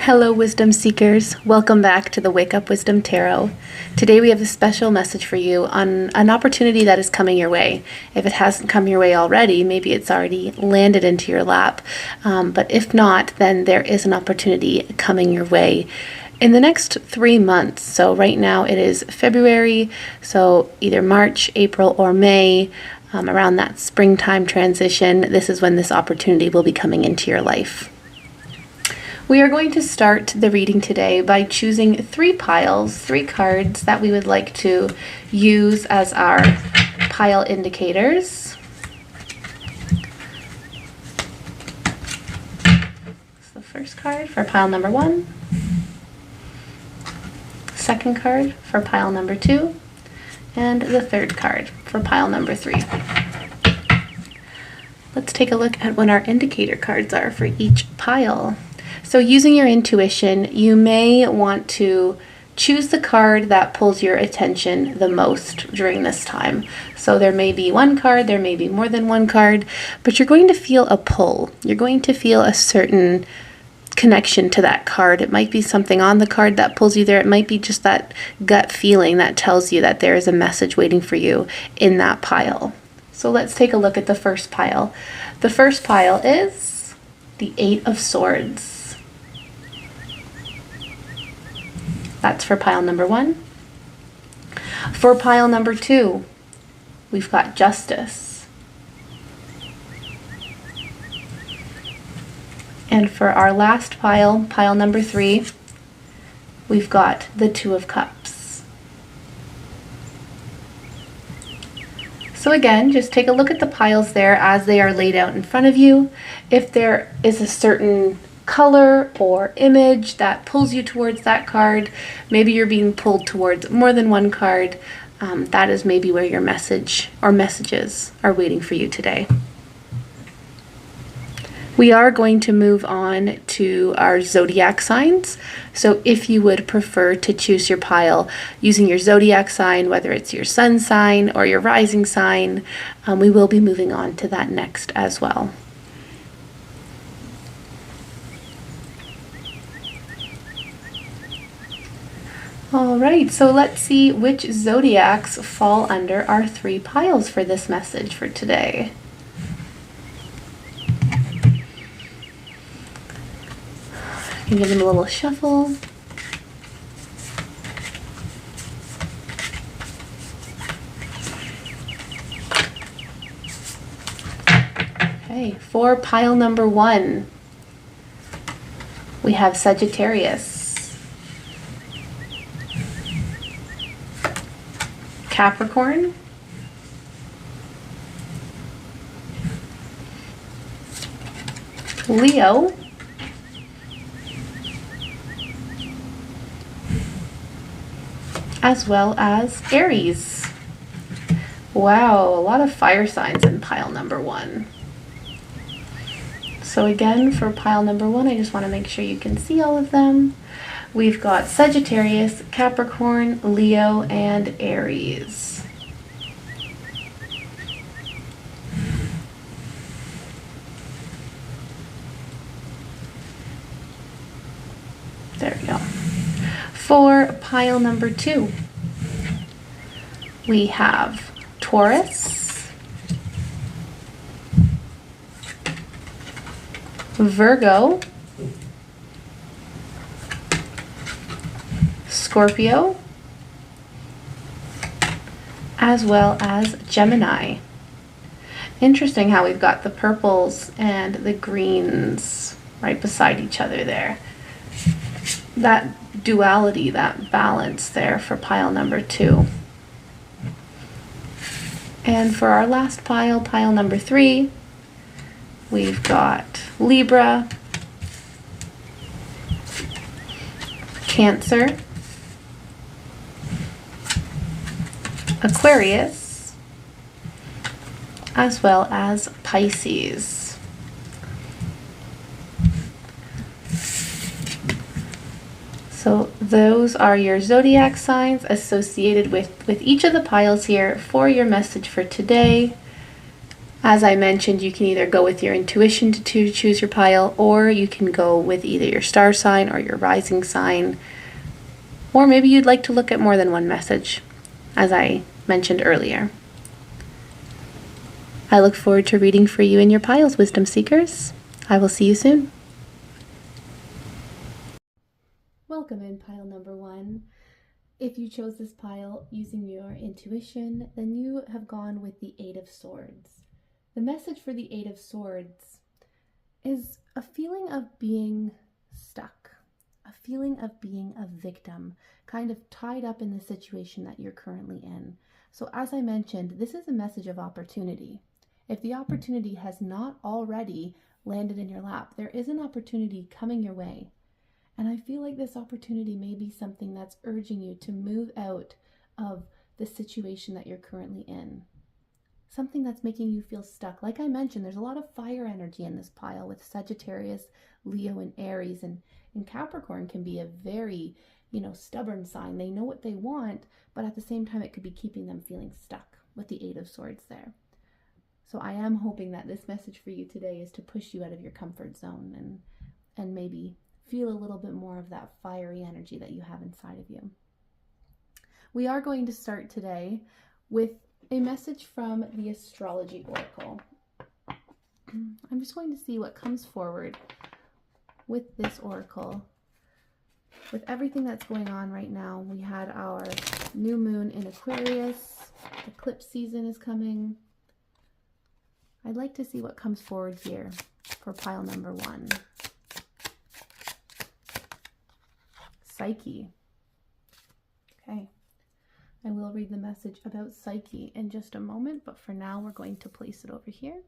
Hello, wisdom seekers. Welcome back to the Wake Up Wisdom Tarot. Today we have a special message for you on an opportunity that is coming your way. If it hasn't come your way already, maybe it's already landed into your lap. But if not, then there is an opportunity coming your way in the next 3 months. So right now it is February, so either March, April, or May. Around that springtime transition, this is when this opportunity will be coming into your life. We are going to start the reading today by choosing 3 piles, 3 cards that we would like to use as our pile indicators. It's the first card for pile number 1, second card for pile number 2, and the third card for pile number 3. Let's take a look at what our indicator cards are for each pile. So using your intuition, you may want to choose the card that pulls your attention the most during this time. So there may be one card, there may be more than one card, but you're going to feel a pull. You're going to feel a certain connection to that card. It might be something on the card that pulls you there. It might be just that gut feeling that tells you that there is a message waiting for you in that pile. So let's take a look at the first pile. The first pile is the 8 of Swords. That's for pile number 1. For pile number 2, we've got Justice. And for our last pile, pile number 3, we've got the 2 of Cups. So again, just take a look at the piles there as they are laid out in front of you. If there is a certain color or image that pulls you towards that card, maybe you're being pulled towards more than one card, that is maybe where your message or messages are waiting for you today. We are going to move on to our zodiac signs. So if you would prefer to choose your pile using your zodiac sign, whether it's your sun sign or your rising sign, we will be moving on to that next as well. All right, so let's see which zodiacs fall under our 3 piles for this message for today. I can give them a little shuffle. Okay, for pile number 1, we have Sagittarius, Capricorn, Leo, as well as Aries. Wow, a lot of fire signs in pile number 1. So again, for pile number 1, I just want to make sure you can see all of them. We've got Sagittarius, Capricorn, Leo, and Aries. There we go. For pile number 2, we have Taurus, Virgo, Scorpio, as well as Gemini. Interesting how we've got the purples and the greens right beside each other there. That duality, that balance there for pile number 2. And for our last pile, pile number 3, we've got Libra, Cancer, Aquarius, as well as Pisces. So those are your zodiac signs associated with each of the piles here for your message for today. As I mentioned, you can either go with your intuition to choose your pile, or you can go with either your star sign or your rising sign, or maybe you'd like to look at more than one message, as I mentioned earlier. I look forward to reading for you in your piles, Wisdom Seekers. I will see you soon. Welcome in pile number 1. If you chose this pile using your intuition, then you have gone with the 8 of Swords. The message for the 8 of Swords is a feeling of being stuck, a feeling of being a victim, kind of tied up in the situation that you're currently in. So as I mentioned, this is a message of opportunity. If the opportunity has not already landed in your lap, there is an opportunity coming your way. And I feel like this opportunity may be something that's urging you to move out of the situation that you're currently in. Something that's making you feel stuck. Like I mentioned, there's a lot of fire energy in this pile with Sagittarius, Leo, and Aries. And Capricorn can be a very, stubborn sign. They know what they want, but at the same time, it could be keeping them feeling stuck with the 8 of Swords there. So I am hoping that this message for you today is to push you out of your comfort zone and maybe feel a little bit more of that fiery energy that you have inside of you. We are going to start today with a message from the Astrology Oracle. I'm just going to see what comes forward with this oracle. With everything that's going on right now, we had our new moon in Aquarius, eclipse season is coming. I'd like to see what comes forward here for pile number 1. Psyche. Okay, I will read the message about Psyche in just a moment, but for now we're going to place it over here.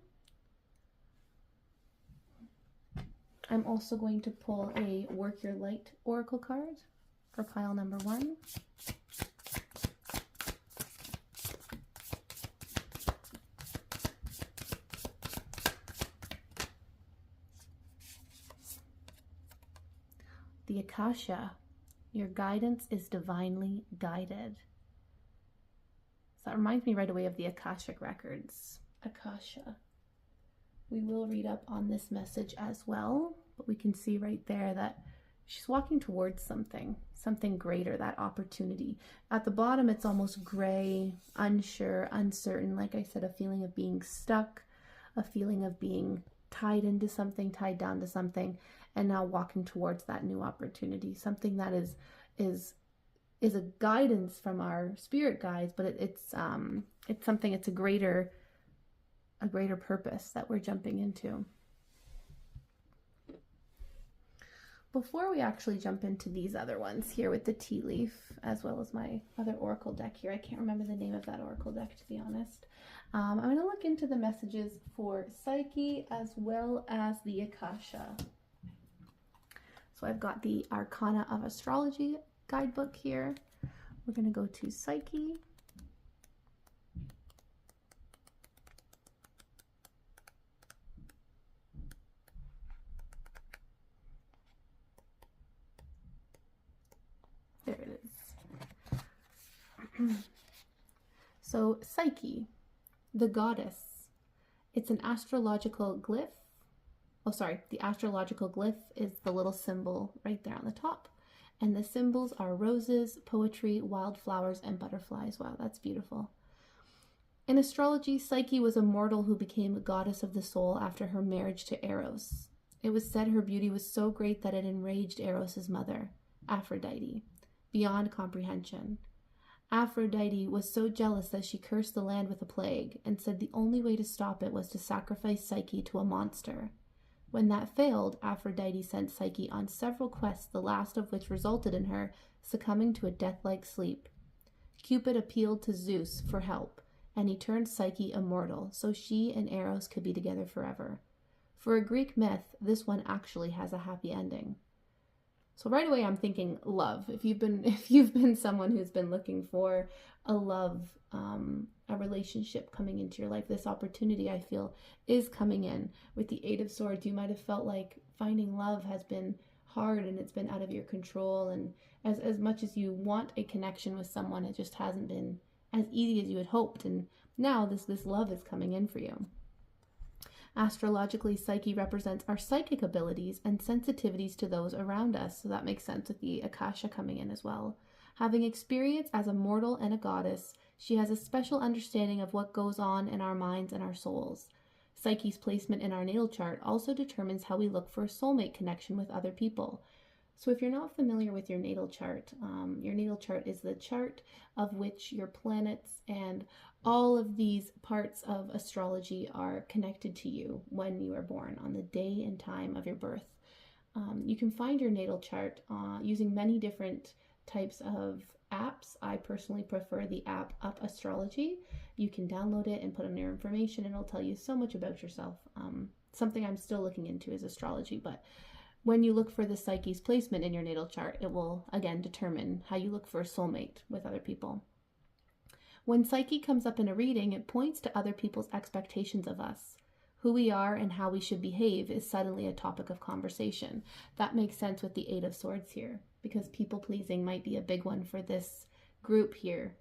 I'm also going to pull a Work Your Light Oracle card for pile number 1. The Akasha. Your guidance is divinely guided. So that reminds me right away of the Akashic Records. Akasha. We will read up on this message as well, but we can see right there that she's walking towards something greater, that opportunity. At the bottom, it's almost gray, unsure, uncertain. Like I said, a feeling of being stuck, a feeling of being tied into something, tied down to something, and now walking towards that new opportunity, something that is a guidance from our spirit guides, but it's something, it's a greater purpose that we're jumping into. Before we actually jump into these other ones here with the tea leaf, as well as my other oracle deck here, I can't remember the name of that oracle deck, to be honest. I'm going to look into the messages for Psyche as well as the Akasha. So I've got the Arcana of Astrology guidebook here. We're going to go to Psyche. There it is. So Psyche, the goddess, it's an astrological glyph. Oh, sorry, the astrological glyph is the little symbol right there on the top. And the symbols are roses, poetry, wildflowers, and butterflies. Wow, that's beautiful. In astrology, Psyche was a mortal who became a goddess of the soul after her marriage to Eros. It was said her beauty was so great that it enraged Eros' mother, Aphrodite, beyond comprehension. Aphrodite was so jealous that she cursed the land with a plague and said the only way to stop it was to sacrifice Psyche to a monster. When that failed, Aphrodite sent Psyche on several quests, the last of which resulted in her succumbing to a death-like sleep. Cupid appealed to Zeus for help, and he turned Psyche immortal, so she and Eros could be together forever. For a Greek myth, this one actually has a happy ending. So right away I'm thinking love. If you've been someone who's been looking for a love, a relationship coming into your life, this opportunity I feel is coming in. With the 8 of Swords, you might have felt like finding love has been hard and it's been out of your control, and as much as you want a connection with someone, it just hasn't been as easy as you had hoped, and now this love is coming in for you. Astrologically, Psyche represents our psychic abilities and sensitivities to those around us. So that makes sense with the Akasha coming in as well. Having experience as a mortal and a goddess, she has a special understanding of what goes on in our minds and our souls. Psyche's placement in our natal chart also determines how we look for a soulmate connection with other people. So if you're not familiar with your natal chart is the chart of which your planets and all of these parts of astrology are connected to you when you are born, on the day and time of your birth. You can find your natal chart using many different types of apps. I personally prefer the app Up Astrology. You can download it and put in your information and it'll tell you so much about yourself. Something I'm still looking into is astrology, but when you look for the Psyche's placement in your natal chart, it will, again, determine how you look for a soulmate with other people. When Psyche comes up in a reading, it points to other people's expectations of us. Who we are and how we should behave is suddenly a topic of conversation. That makes sense with the Eight of Swords here, because people-pleasing might be a big one for this group here.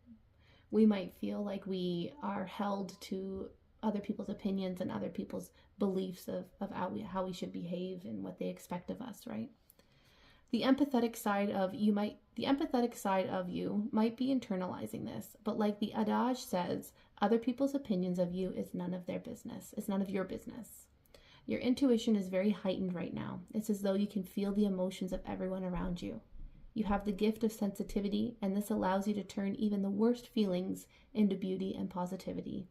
We might feel like we are held to other people's opinions and other people's beliefs of how we should behave and what they expect of us, right? The empathetic side of you might be internalizing this, but like the adage says, other people's opinions of you is none of their business. It's none of your business. Your intuition is very heightened right now. It's as though you can feel the emotions of everyone around you. You have the gift of sensitivity, and this allows you to turn even the worst feelings into beauty and positivity.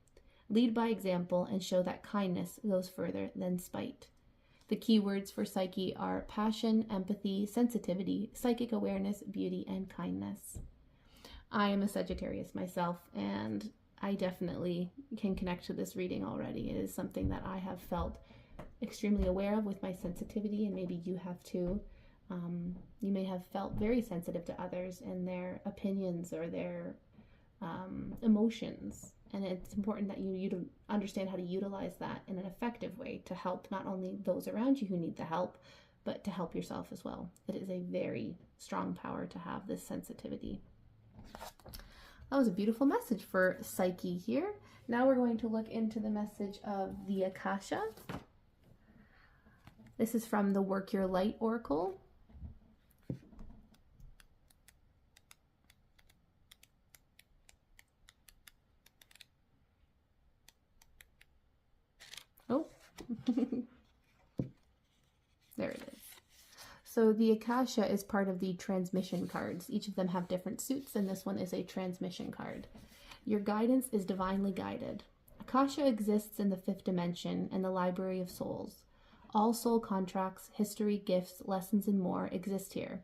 Lead by example and show that kindness goes further than spite. The key words for Psyche are passion, empathy, sensitivity, psychic awareness, beauty, and kindness. I am a Sagittarius myself, and I definitely can connect to this reading already. It is something that I have felt extremely aware of with my sensitivity, and maybe you have too. You may have felt very sensitive to others and their opinions or their emotions, and it's important that you understand how to utilize that in an effective way to help not only those around you who need the help, but to help yourself as well. It is a very strong power to have this sensitivity. That was a beautiful message for Psyche here. Now we're going to look into the message of the Akasha. This is from the Work Your Light Oracle. Oh, there it is. So the Akasha is part of the transmission cards. Each of them have different suits, and this one is a transmission card. Your guidance is divinely guided. Akasha exists in the fifth dimension and the Library of Souls. All soul contracts, history, gifts, lessons, and more exist here.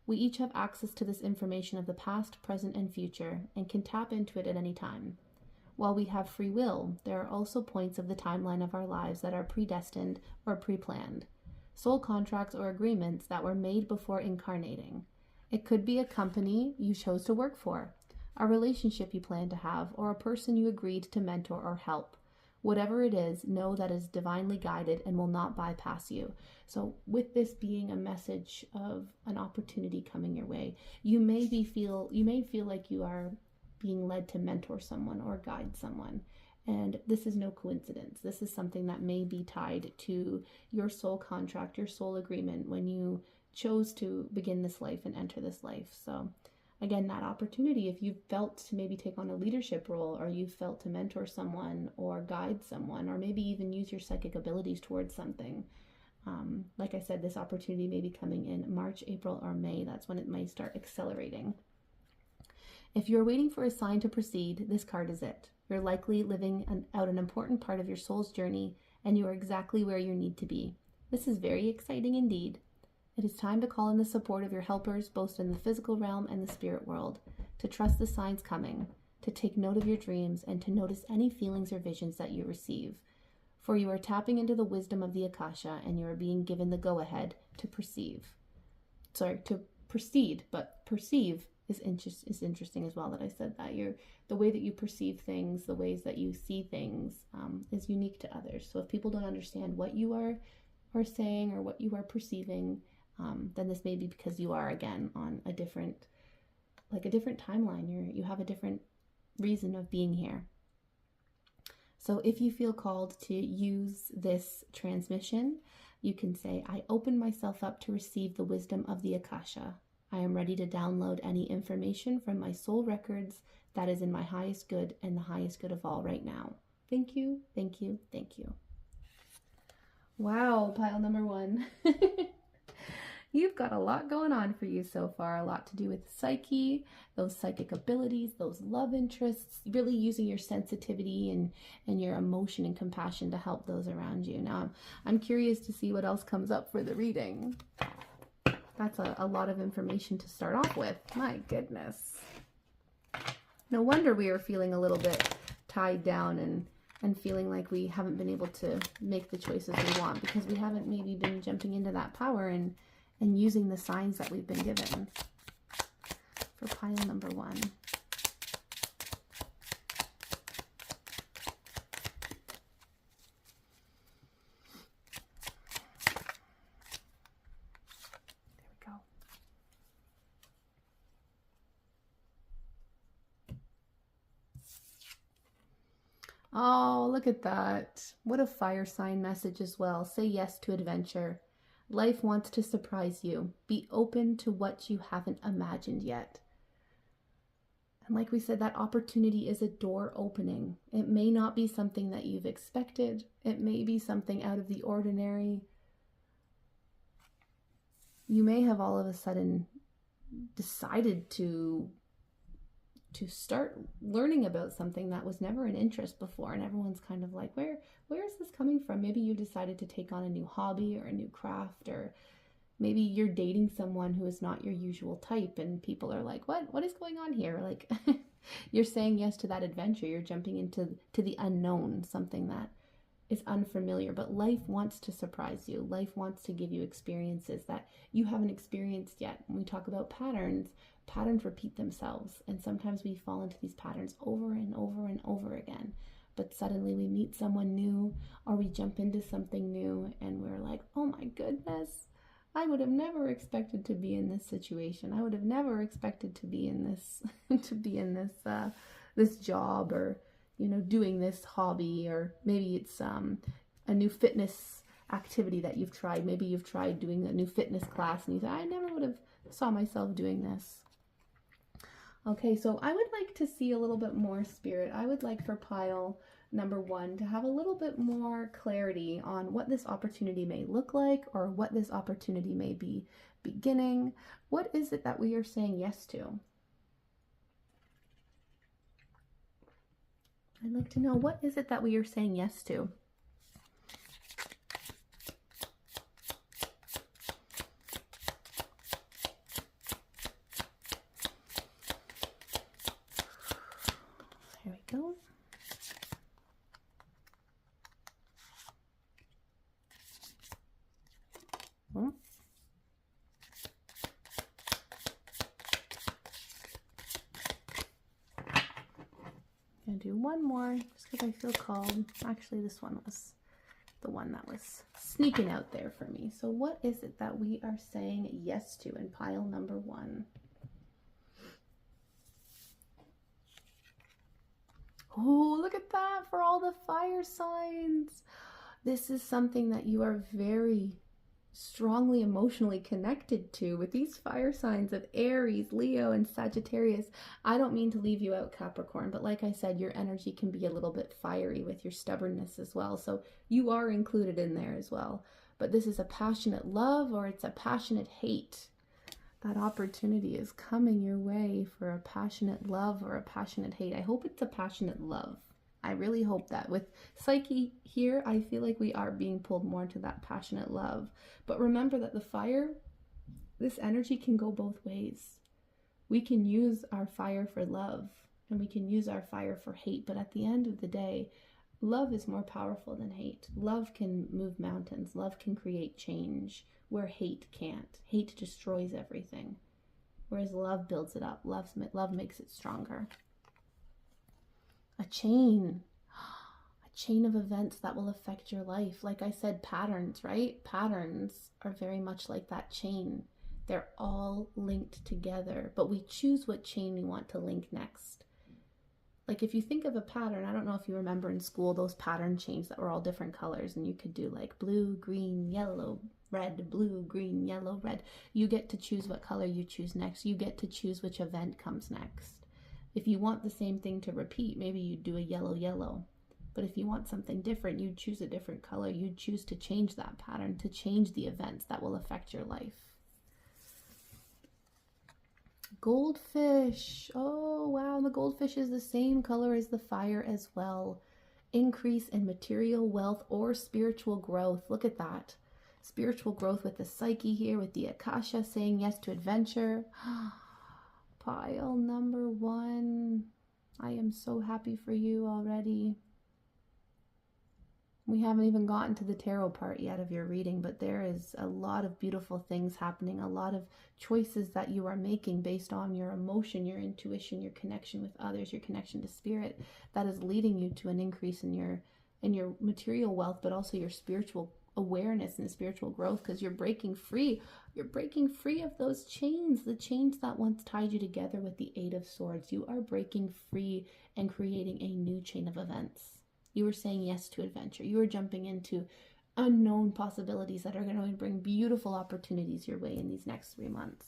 We each have access to this information of the past, present, and future, and can tap into it at any time. While we have free will, there are also points of the timeline of our lives that are predestined or pre-planned. Soul contracts or agreements that were made before incarnating. It could be a company you chose to work for, a relationship you plan to have, or a person you agreed to mentor or help. Whatever it is, know that it is divinely guided and will not bypass you. So with this being a message of an opportunity coming your way, you may feel like you are being led to mentor someone or guide someone. And this is no coincidence. This is something that may be tied to your soul contract, your soul agreement when you chose to begin this life and enter this life. So again, that opportunity, if you've felt to maybe take on a leadership role, or you've felt to mentor someone or guide someone, or maybe even use your psychic abilities towards something. Like I said, this opportunity may be coming in March, April, or May. That's when it may start accelerating. If you're waiting for a sign to proceed, this card is it. You're likely living out an important part of your soul's journey, and you are exactly where you need to be. This is very exciting indeed. It is time to call in the support of your helpers, both in the physical realm and the spirit world, to trust the signs coming, to take note of your dreams, and to notice any feelings or visions that you receive. For you are tapping into the wisdom of the Akasha, and you are being given the go-ahead to proceed, but perceive is interesting as well that I said that. The way that you perceive things, the ways that you see things is unique to others. So if people don't understand what you are saying or what you are perceiving, then this may be because you are, again, on a different timeline. You have a different reason of being here. So if you feel called to use this transmission, you can say, I open myself up to receive the wisdom of the Akasha. I am ready to download any information from my soul records that is in my highest good and the highest good of all right now. Thank you, thank you, thank you. Wow, pile number 1. You've got a lot going on for you so far, a lot to do with psyche, those psychic abilities, those love interests, really using your sensitivity and your emotion and compassion to help those around you. Now, I'm curious to see what else comes up for the reading. That's a lot of information to start off with. My goodness. No wonder we are feeling a little bit tied down and feeling like we haven't been able to make the choices we want because we haven't maybe been jumping into that power and using the signs that we've been given. For pile number 1. There we go. Oh, look at that. What a fire sign message as well. Say yes to adventure. Life wants to surprise you. Be open to what you haven't imagined yet. And like we said, that opportunity is a door opening. It may not be something that you've expected. It may be something out of the ordinary. You may have all of a sudden decided to start learning about something that was never an interest before, and everyone's kind of like, where is this coming from? Maybe you decided to take on a new hobby or a new craft, or maybe you're dating someone who is not your usual type and people are like, what is going on here? Like, you're saying yes to that adventure. You're jumping into the unknown, something that is unfamiliar. But life wants to surprise you. Life wants to give you experiences that you haven't experienced yet. When we talk about patterns repeat themselves, and sometimes we fall into these patterns over and over and over again. But suddenly we meet someone new, or we jump into something new, and we're like, oh my goodness, I would have never expected to be in this situation. I would have never expected to be in this this job, or doing this hobby, or maybe it's a new fitness activity that you've tried. Maybe you've tried doing a new fitness class and you say, I never would have saw myself doing this. Okay, so I would like to see a little bit more, Spirit. I would like for pile number 1 to have a little bit more clarity on what this opportunity may look like, or what this opportunity may be beginning. What is it that we are saying yes to? I'd like to know, what is it that we are saying yes to? Here we go. I'm gonna do one more just because I feel called. Actually, this one was the one that was sneaking out there for me. So what is it that we are saying yes to in pile number 1? Oh, look at that for all the fire signs. This is something that you are very strongly emotionally connected to with these fire signs of Aries, Leo, and Sagittarius. I don't mean to leave you out, Capricorn, but like I said, your energy can be a little bit fiery with your stubbornness as well. So you are included in there as well. But this is a passionate love, or it's a passionate hate. That opportunity is coming your way for a passionate love or a passionate hate. I hope it's a passionate love. I really hope that. With Psyche here, I feel like we are being pulled more to that passionate love. But remember that the fire, this energy can go both ways. We can use our fire for love, and we can use our fire for hate. But at the end of the day, love is more powerful than hate. Love can move mountains. Love can create change where hate can't. Hate destroys everything, whereas love builds it up. Love makes it stronger. A chain of events that will affect your life. Like I said, patterns, right? Patterns are very much like that chain. They're all linked together, but we choose what chain we want to link next. like if you think of a pattern, I don't know if you remember in school those pattern chains that were all different colors, and you could do like blue, green, yellow, red, blue, green, yellow, red. You get to choose what color you choose next. You get to choose which event comes next. If you want the same thing to repeat, maybe you do a yellow, yellow. But if you want something different, you choose a different color. You choose to change that pattern, to change the events that will affect your life. Goldfish. Oh, wow. The goldfish is the same color as the fire as well. Increase in material wealth or spiritual growth. Look at that. Spiritual growth with the Psyche here, with the Akasha saying yes to adventure. Pile number 1. I am so happy for you already. We haven't even gotten to the tarot part yet of your reading, but there is a lot of beautiful things happening, a lot of choices that you are making based on your emotion, your intuition, your connection with others, your connection to spirit, that is leading you to an increase in your material wealth, but also your spiritual awareness and spiritual growth, because you're breaking free. You're breaking free of those chains, the chains that once tied you together with the 8 of Swords. You are breaking free and creating a new chain of events. You are saying yes to adventure. You are jumping into unknown possibilities that are going to bring beautiful opportunities your way in these next 3 months.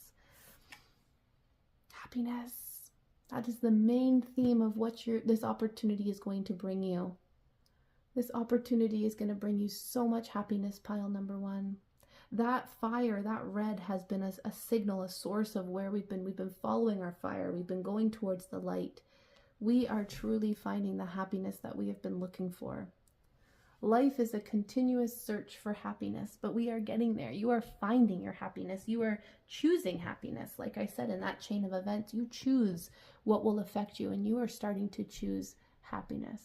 Happiness. That is the main theme of what this opportunity is going to bring you. This opportunity is going to bring you so much happiness, pile number 1. That fire, that red, has been a signal, a source of where we've been following our fire. We've been going towards the light. We are truly finding the happiness that we have been looking for. Life is a continuous search for happiness, but we are getting there. You are finding your happiness. You are choosing happiness. Like I said, in that chain of events, you choose what will affect you, and you are starting to choose happiness.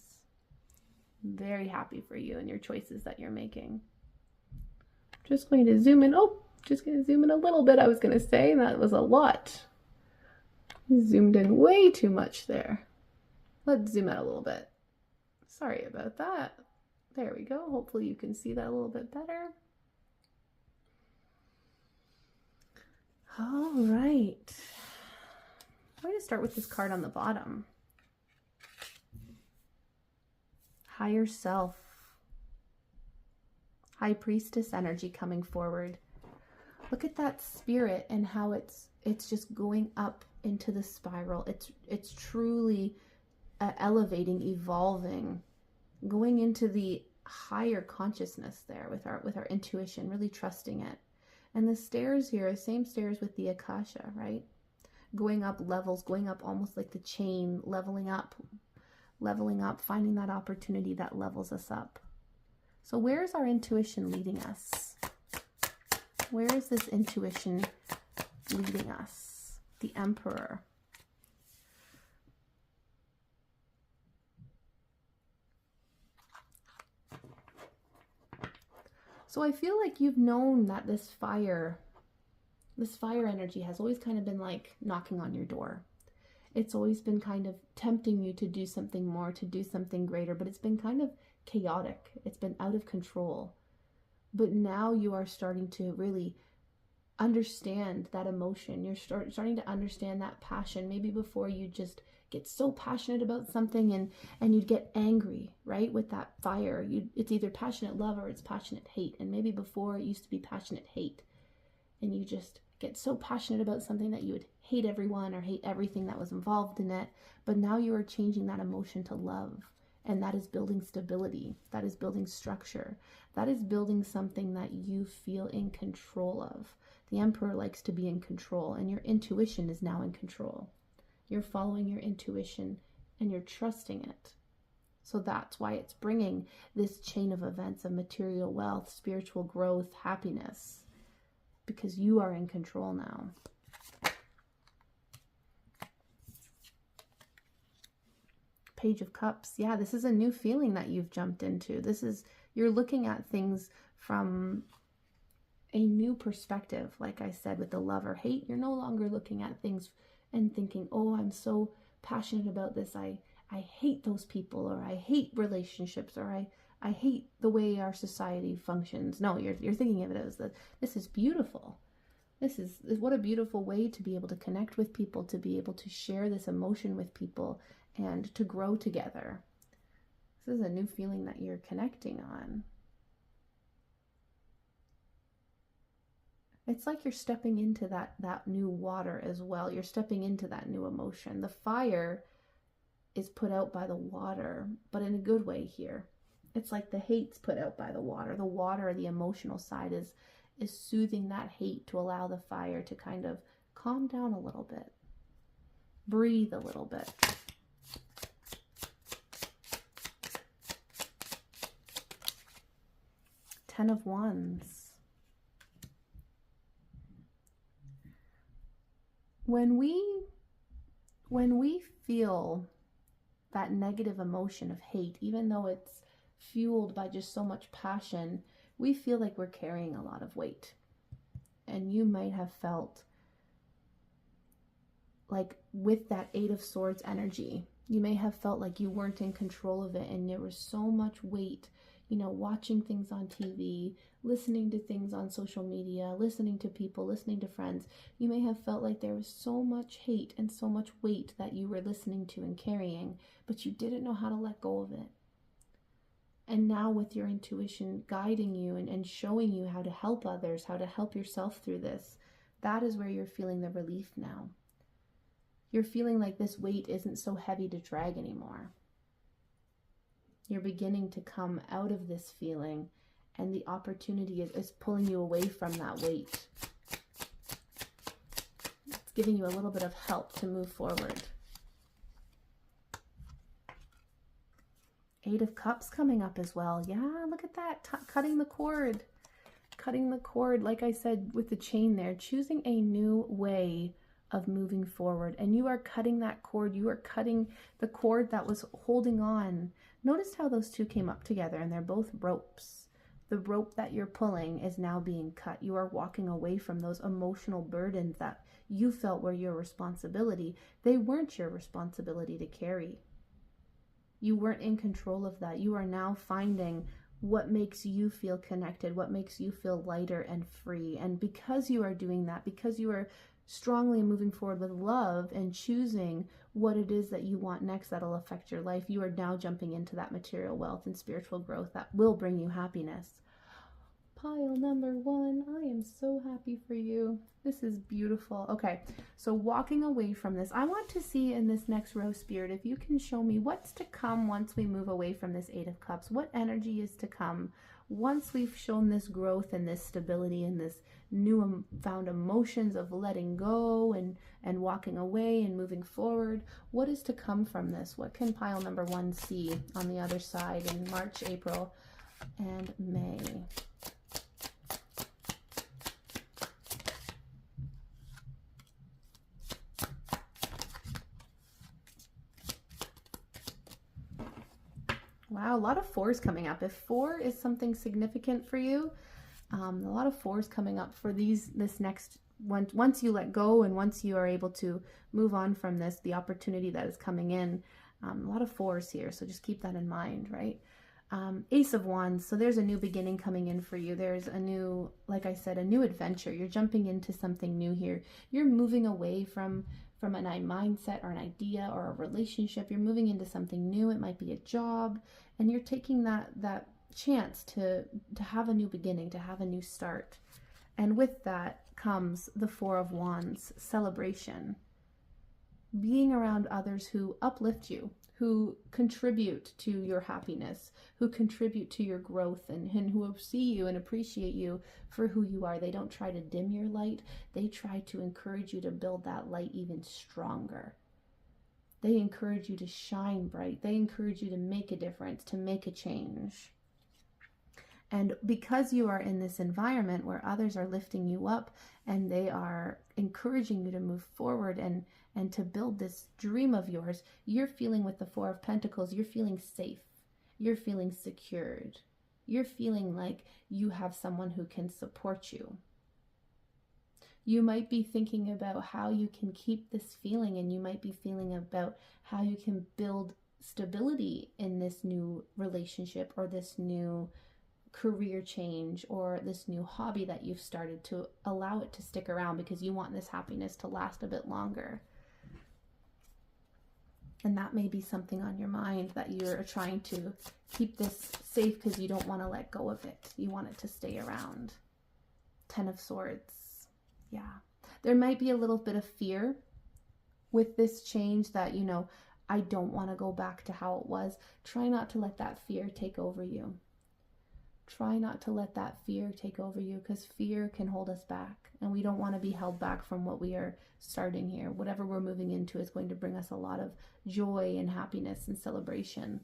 I'm very happy for you and your choices that you're making. Just going to zoom in. Just going to zoom in a little bit, I was going to say, and that was a lot. Zoomed in way too much there. Let's zoom out a little bit. Sorry about that. There we go. Hopefully you can see that a little bit better. All right. I'm going to start with this card on the bottom. Higher self. High Priestess energy coming forward. Look at that spirit and how it's just going up into the spiral. It's truly elevating, evolving, going into the higher consciousness there with our intuition, really trusting it. And the stairs here, same stairs with the Akasha, right? Going up levels, going up almost like the chain, leveling up, finding that opportunity that levels us up. So where is our intuition leading us? Where is this intuition leading us? The Emperor. So I feel like you've known that this fire energy has always kind of been like knocking on your door. It's always been kind of tempting you to do something more, to do something greater, but it's been kind of chaotic. It's been out of control. But now you are starting to really understand that emotion. You're starting to understand that passion. Maybe before you just get so passionate about something and you'd get angry, right? With that fire, it's either passionate love or it's passionate hate. And maybe before it used to be passionate hate, and you just get so passionate about something that you would hate everyone or hate everything that was involved in it. But now you are changing that emotion to love, and that is building stability. That is building structure. That is building something that you feel in control of. The Emperor likes to be in control, and your intuition is now in control. You're following your intuition and you're trusting it. So that's why it's bringing this chain of events of material wealth, spiritual growth, happiness, because you are in control now. Page of Cups. Yeah, this is a new feeling that you've jumped into. You're looking at things from a new perspective. Like I said, with the love or hate, you're no longer looking at things and thinking, oh, I'm so passionate about this. I hate those people, or I hate relationships, or I hate the way our society functions. No, you're thinking of it as that this is beautiful. This is what a beautiful way to be able to connect with people, to be able to share this emotion with people and to grow together. This is a new feeling that you're connecting on. It's like you're stepping into that new water as well. You're stepping into that new emotion. The fire is put out by the water, but in a good way here. It's like the hate's put out by the water. The water, the emotional side, is soothing that hate to allow the fire to kind of calm down a little bit. Breathe a little bit. Ten of Wands. When we feel that negative emotion of hate, even though it's fueled by just so much passion, we feel like we're carrying a lot of weight. And you might have felt like with that Eight of Swords energy, you may have felt like you weren't in control of it, and there was so much weight, watching things on TV, listening to things on social media, listening to people, listening to friends. You may have felt like there was so much hate and so much weight that you were listening to and carrying, but you didn't know how to let go of it. And now with your intuition guiding you and showing you how to help others, how to help yourself through this, that is where you're feeling the relief now. You're feeling like this weight isn't so heavy to drag anymore. You're beginning to come out of this feeling, and the opportunity is pulling you away from that weight. It's giving you a little bit of help to move forward. Eight of Cups coming up as well. Yeah, look at that. Cutting the cord. Cutting the cord, like I said, with the chain there. Choosing a new way of moving forward. And you are cutting that cord. You are cutting the cord that was holding on. Notice how those two came up together, and they're both ropes. The rope that you're pulling is now being cut. You are walking away from those emotional burdens that you felt were your responsibility. They weren't your responsibility to carry. You weren't in control of that. You are now finding what makes you feel connected, what makes you feel lighter and free. And because you are doing that, because you are strongly moving forward with love and choosing what it is that you want next that'll affect your life, you are now jumping into that material wealth and spiritual growth that will bring you happiness. Pile number 1, I am so happy for you. This is beautiful. Okay, so walking away from this, I want to see in this next row, Spirit, if you can show me what's to come once we move away from this Eight of Cups. What energy is to come once we've shown this growth and this stability and this new found emotions of letting go and walking away and moving forward. What is to come from this? What can pile number 1 see on the other side in March, April, and May? Wow, a lot of 4s coming up. If 4 is something significant for you, a lot of 4s coming up for this next one. Once you let go and once you are able to move on from this, the opportunity that is coming in, a lot of 4s here. So just keep that in mind, right? Ace of Wands. So there's a new beginning coming in for you. There's a new, like I said, a new adventure. You're jumping into something new here. You're moving away from a mindset or an idea or a relationship. You're moving into something new. It might be a job, and you're taking that chance to have a new beginning, to have a new start. And with that comes the Four of Wands, celebration. Being around others who uplift you, who contribute to your happiness, who contribute to your growth, and who see you and appreciate you for who you are. They don't try to dim your light. They try to encourage you to build that light even stronger. They encourage you to shine bright. They encourage you to make a difference, to make a change. And because you are in this environment where others are lifting you up and they are encouraging you to move forward and to build this dream of yours, you're feeling with the Four of Pentacles, you're feeling safe. You're feeling secured. You're feeling like you have someone who can support you. You might be thinking about how you can keep this feeling, and you might be feeling about how you can build stability in this new relationship or this new career change or this new hobby that you've started, to allow it to stick around because you want this happiness to last a bit longer. And that may be something on your mind that you're trying to keep this safe because you don't want to let go of it. You want it to stay around. 10 of Swords. Yeah. There might be a little bit of fear with this change that, you know, I don't want to go back to how it was. Try not to let that fear take over you. Try not to let that fear take over you, because fear can hold us back, and we don't want to be held back from what we are starting here. Whatever we're moving into is going to bring us a lot of joy and happiness and celebration.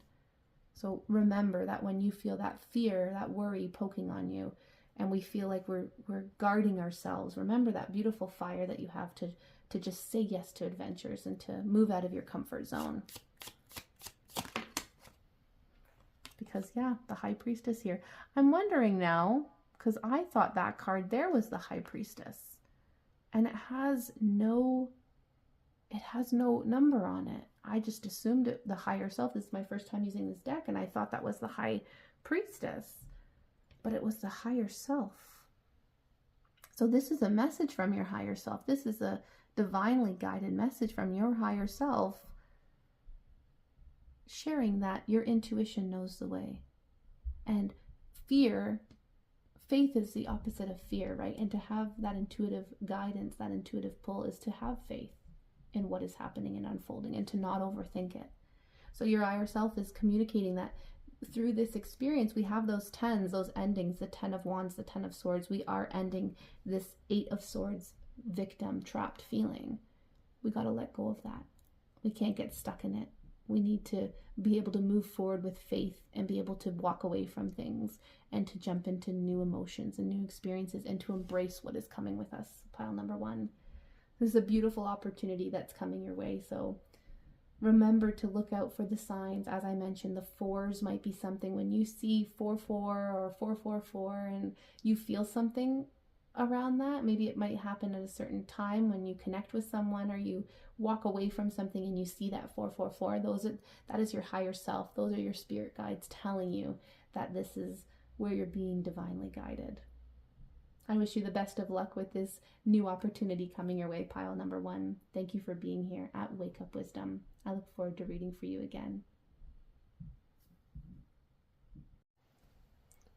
So remember that when you feel that fear, that worry poking on you, and we feel like we're guarding ourselves, remember that beautiful fire that you have to just say yes to adventures and to move out of your comfort zone. Because, yeah, the High Priestess here. I'm wondering now, because I thought that card there was the High Priestess. And it has no number on it. I just assumed it, the higher self. This is my first time using this deck, and I thought that was the High Priestess. But it was the higher self. So this is a message from your higher self. This is a divinely guided message from your higher self, sharing that your intuition knows the way. And faith is the opposite of fear, right? And to have that intuitive guidance, that intuitive pull, is to have faith in what is happening and unfolding and to not overthink it. So your higher self is communicating that through this experience, we have those 10s, those endings, the 10 of Wands, the 10 of Swords. We are ending this 8 of Swords victim, trapped feeling. We got to let go of that. We can't get stuck in it. We need to be able to move forward with faith and be able to walk away from things and to jump into new emotions and new experiences and to embrace what is coming with us. Pile number 1. This is a beautiful opportunity that's coming your way. So remember to look out for the signs. As I mentioned, the 4s might be something. When you see 4-4 or 4-4-4 and you feel something around that, maybe it might happen at a certain time when you connect with someone or you walk away from something and you see that 4-4-4. That is your higher self. Those are your spirit guides telling you that this is where you're being divinely guided. I wish you the best of luck with this new opportunity coming your way, pile number 1. Thank you for being here at Wake Up Wisdom. I look forward to reading for you again.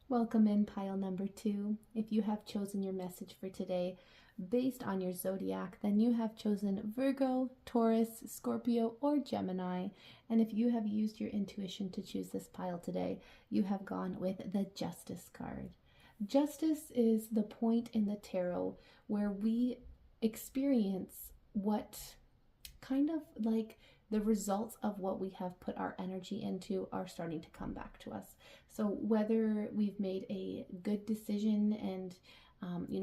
Welcome in pile number 2. If you have chosen your message for today based on your zodiac, then you have chosen Virgo, Taurus, Scorpio, or Gemini. And if you have used your intuition to choose this pile today, you have gone with the Justice card. Justice is the point in the tarot where we experience what kind of like the results of what we have put our energy into are starting to come back to us. So whether we've made a good decision and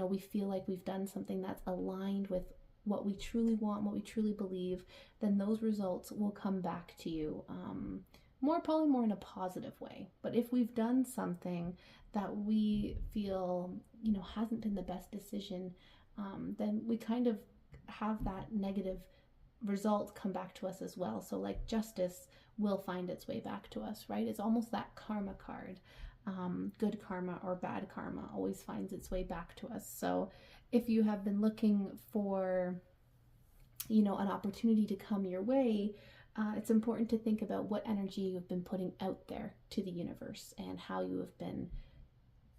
we feel like we've done something that's aligned with what we truly want, what we truly believe, then those results will come back to you probably more in a positive way. But if we've done something that we feel hasn't been the best decision, then we kind of have that negative result come back to us as well. So like justice will find its way back to us, right? It's almost that karma card. Good karma or bad karma always finds its way back to us. So if you have been looking for an opportunity to come your way, it's important to think about what energy you've been putting out there to the universe and how you have been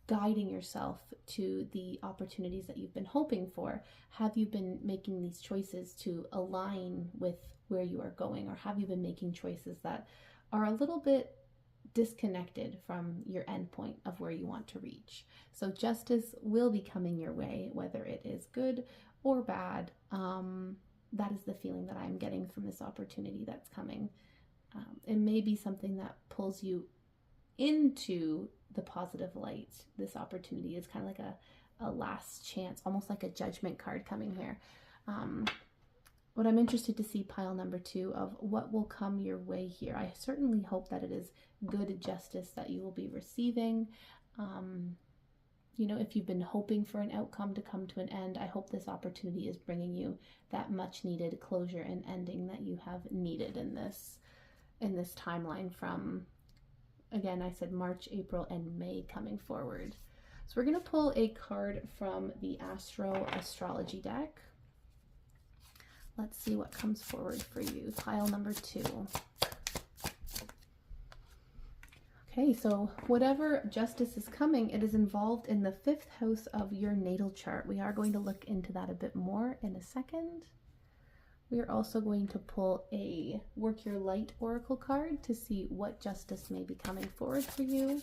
guiding yourself to the opportunities that you've been hoping for. Have you been making these choices to align with where you are going, or have you been making choices that are a little bit disconnected from your endpoint of where you want to reach? So justice will be coming your way, whether it is good or bad. That is the feeling that I'm getting from this opportunity that's coming. It may be something that pulls you into the positive light. This opportunity is kind of like a last chance, almost like a judgment card coming here. What I'm interested to see, pile number 2, of what will come your way here. I certainly hope that it is good justice that you will be receiving. If you've been hoping for an outcome to come to an end, I hope this opportunity is bringing you that much needed closure and ending that you have needed in this timeline from, again, I said March, April, and May coming forward. So we're going to pull a card from the Astro Astrology deck. Let's see what comes forward for you. Pile number 2. Okay, so whatever justice is coming, it is involved in the 5th house of your natal chart. We are going to look into that a bit more in a second. We are also going to pull a Work Your Light Oracle card to see what justice may be coming forward for you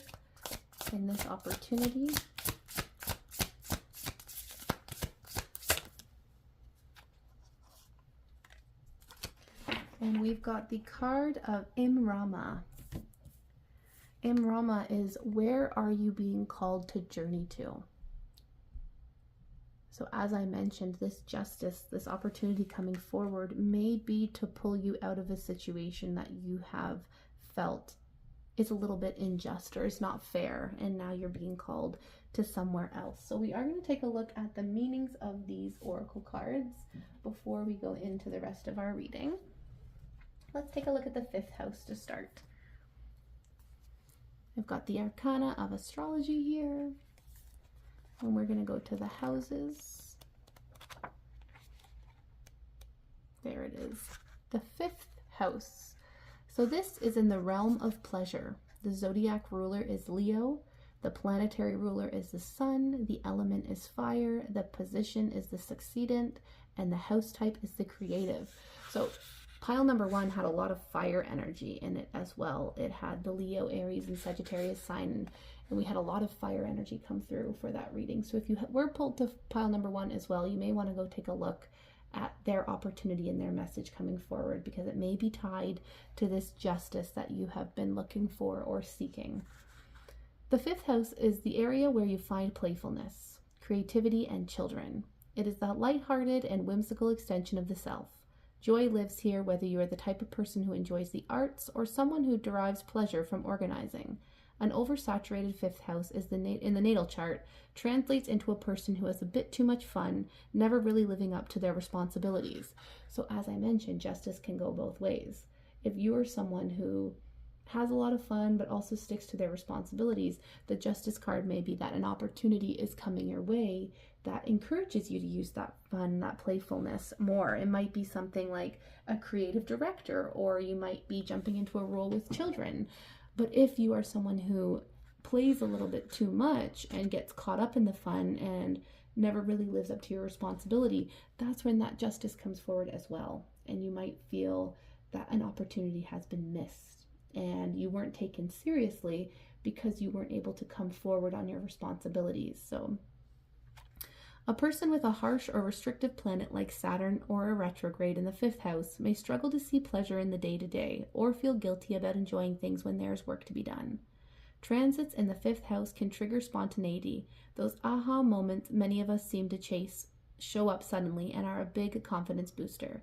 in this opportunity. And we've got the card of Imrama. Imrama is, where are you being called to journey to? So as I mentioned, this justice, this opportunity coming forward may be to pull you out of a situation that you have felt is a little bit unjust or is not fair, and now you're being called to somewhere else. So we are going to take a look at the meanings of these oracle cards before we go into the rest of our reading. Let's take a look at the 5th house to start. I've got the arcana of astrology here, and we're going to go to the houses. There it is, the 5th house. So this is in the realm of pleasure. The zodiac ruler is Leo, the planetary ruler is the sun, the element is fire, the position is the succedent, and the house type is the creative. So pile number 1 had a lot of fire energy in it as well. It had the Leo, Aries, and Sagittarius sign, and we had a lot of fire energy come through for that reading. So if you were pulled to pile number 1 as well, you may want to go take a look at their opportunity and their message coming forward, because it may be tied to this justice that you have been looking for or seeking. The 5th house is the area where you find playfulness, creativity, and children. It is the lighthearted and whimsical extension of the self. Joy lives here, whether you are the type of person who enjoys the arts or someone who derives pleasure from organizing. An oversaturated 5th house is in the natal chart translates into a person who has a bit too much fun, never really living up to their responsibilities. So as I mentioned, justice can go both ways. If you are someone who has a lot of fun but also sticks to their responsibilities, the justice card may be that an opportunity is coming your way that encourages you to use that fun, that playfulness more. It might be something like a creative director, or you might be jumping into a role with children. But if you are someone who plays a little bit too much and gets caught up in the fun and never really lives up to your responsibility, that's when that justice comes forward as well. And you might feel that an opportunity has been missed and you weren't taken seriously because you weren't able to come forward on your responsibilities. So a person with a harsh or restrictive planet like Saturn or a retrograde in the 5th house may struggle to see pleasure in the day-to-day or feel guilty about enjoying things when there is work to be done. Transits in the 5th house can trigger spontaneity. Those aha moments many of us seem to chase show up suddenly and are a big confidence booster.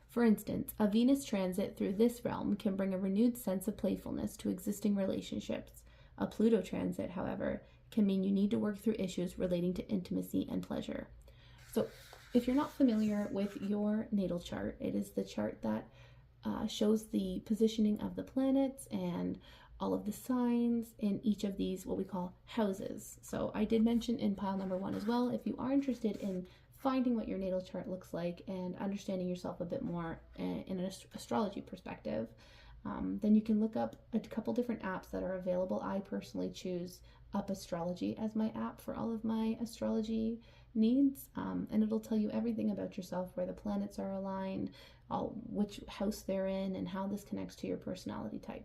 For instance, a Venus transit through this realm can bring a renewed sense of playfulness to existing relationships. A Pluto transit, however, can mean you need to work through issues relating to intimacy and pleasure. So if you're not familiar with your natal chart, it is the chart that shows the positioning of the planets and all of the signs in each of these, what we call houses. So I did mention in pile number 1 as well, if you are interested in finding what your natal chart looks like and understanding yourself a bit more in an astrology perspective, then you can look up a couple different apps that are available. I personally choose Up Astrology as my app for all of my astrology needs, and it'll tell you everything about yourself, where the planets are aligned, which house they're in, and how this connects to your personality type.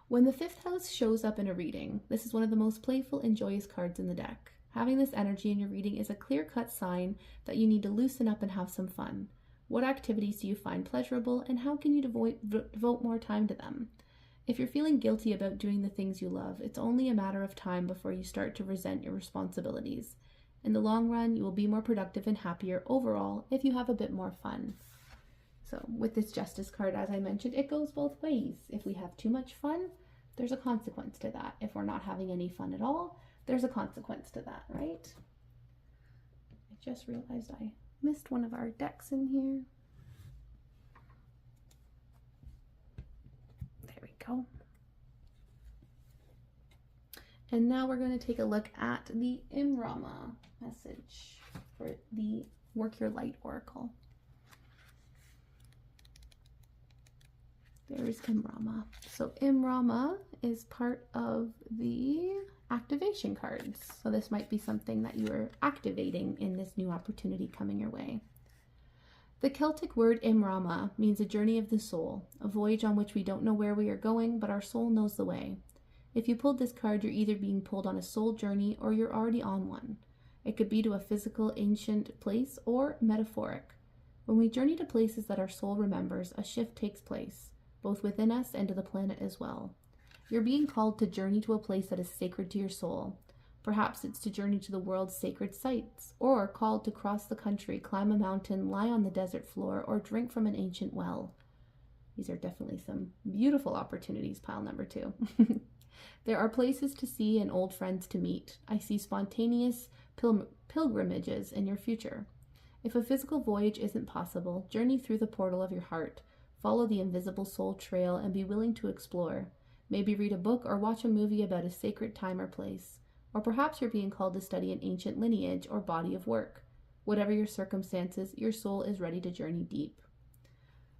When the 5th house shows up in a reading, this is one of the most playful and joyous cards in the deck. Having this energy in your reading is a clear-cut sign that you need to loosen up and have some fun. What activities do you find pleasurable, and how can you devote more time to them? If you're feeling guilty about doing the things you love, it's only a matter of time before you start to resent your responsibilities. In the long run, you will be more productive and happier overall if you have a bit more fun. So with this justice card, as I mentioned, it goes both ways. If we have too much fun, there's a consequence to that. If we're not having any fun at all, there's a consequence to that, right? I just realized I missed one of our decks in here. There we go. And now we're going to take a look at the Imrama message for the Work Your Light Oracle. There's Imrama. So Imrama is part of the activation cards. So this might be something that you are activating in this new opportunity coming your way. The Celtic word Imrama means a journey of the soul, a voyage on which we don't know where we are going, but our soul knows the way. If you pulled this card, you're either being pulled on a soul journey or you're already on one. It could be to a physical, ancient place or metaphoric. When we journey to places that our soul remembers, a shift takes place, both within us and to the planet as well. You're being called to journey to a place that is sacred to your soul. Perhaps it's to journey to the world's sacred sites, or called to cross the country, climb a mountain, lie on the desert floor, or drink from an ancient well. These are definitely some beautiful opportunities, pile number 2. There are places to see and old friends to meet. I see spontaneous pilgrimages in your future. If a physical voyage isn't possible, journey through the portal of your heart. Follow the invisible soul trail and be willing to explore. Maybe read a book or watch a movie about a sacred time or place. Or perhaps you're being called to study an ancient lineage or body of work. Whatever your circumstances, your soul is ready to journey deep.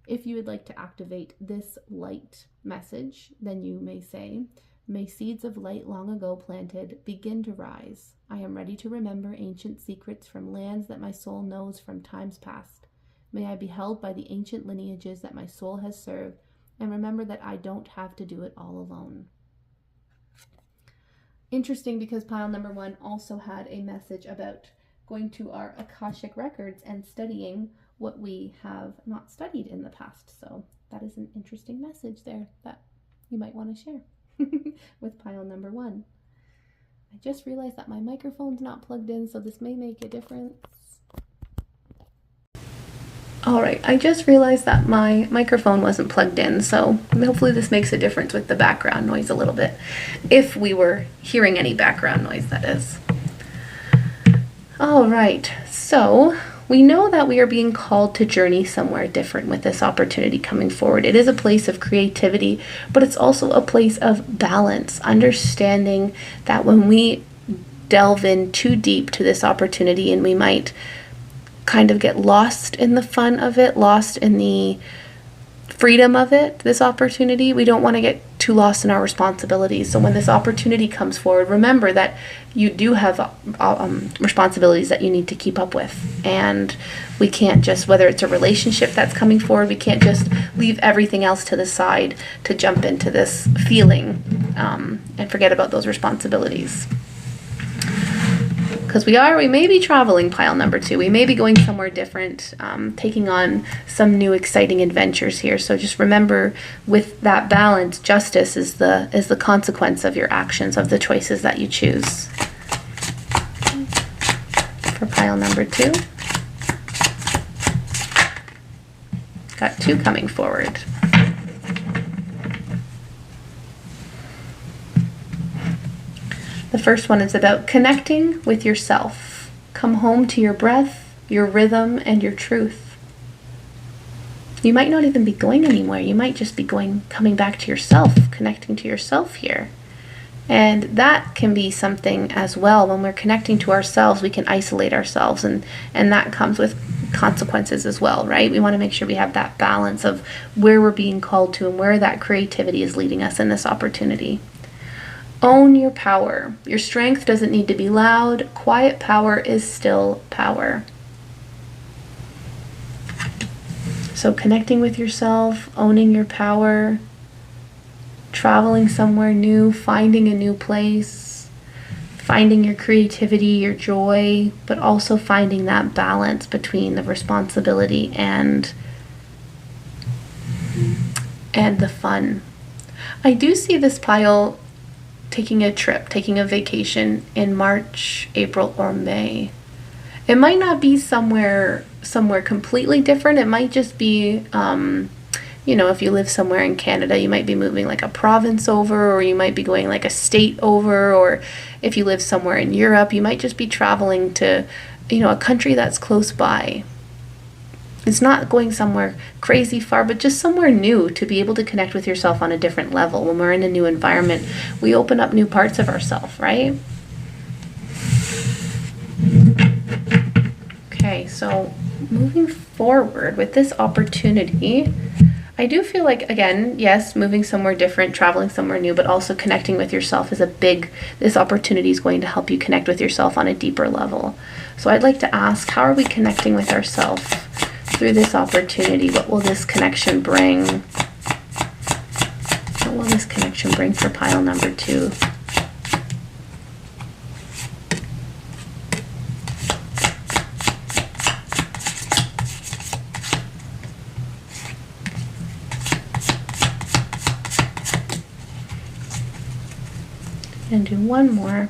If you would like to activate this light message, then you may say, "May seeds of light long ago planted begin to rise. I am ready to remember ancient secrets from lands that my soul knows from times past. May I be held by the ancient lineages that my soul has served, and remember that I don't have to do it all alone." Interesting, because pile number 1 also had a message about going to our Akashic records and studying what we have not studied in the past. So that is an interesting message there that you might want to share with pile number 1. I just realized that my microphone's not plugged in, so this may make a difference. All right, I just realized that my microphone wasn't plugged in, so hopefully this makes a difference with the background noise a little bit, if we were hearing any background noise, that is. All right, so we know that we are being called to journey somewhere different with this opportunity coming forward. It is a place of creativity, but it's also a place of balance, understanding that when we delve in too deep to this opportunity, and we might kind of get lost in the fun of it, lost in the freedom of it, this opportunity, we don't want to get too lost in our responsibilities. So when this opportunity comes forward, remember that you do have responsibilities that you need to keep up with. And we can't just, whether it's a relationship that's coming forward, we can't just leave everything else to the side to jump into this feeling and forget about those responsibilities. Because we may be traveling, pile number 2. We may be going somewhere different, taking on some new exciting adventures here. So just remember, with that balance, justice is the consequence of your actions, of the choices that you choose. For pile number 2. Got 2 coming forward. The first one is about connecting with yourself. Come home to your breath, your rhythm, and your truth. You might not even be going anywhere. You might just be coming back to yourself, connecting to yourself here. And that can be something as well. When we're connecting to ourselves, we can isolate ourselves, and that comes with consequences as well, right? We want to make sure we have that balance of where we're being called to and where that creativity is leading us in this opportunity. Own your power. Your strength doesn't need to be loud. Quiet power is still power. So connecting with yourself, owning your power, traveling somewhere new, finding a new place, finding your creativity, your joy, but also finding that balance between the responsibility and the fun. I do see this pile taking a trip, taking a vacation in March, April, or May. It might not be somewhere completely different. It might just be, if you live somewhere in Canada, you might be moving like a province over, or you might be going like a state over, or if you live somewhere in Europe, you might just be traveling to, a country that's close by. It's not going somewhere crazy far, but just somewhere new, to be able to connect with yourself on a different level. When we're in a new environment, we open up new parts of ourselves, right? Okay, so moving forward with this opportunity, I do feel like, again, yes, moving somewhere different, traveling somewhere new, but also connecting with yourself is this opportunity is going to help you connect with yourself on a deeper level. So I'd like to ask, how are we connecting with ourselves through this opportunity? What will this connection bring? What will this connection bring for pile number 2? And do one more.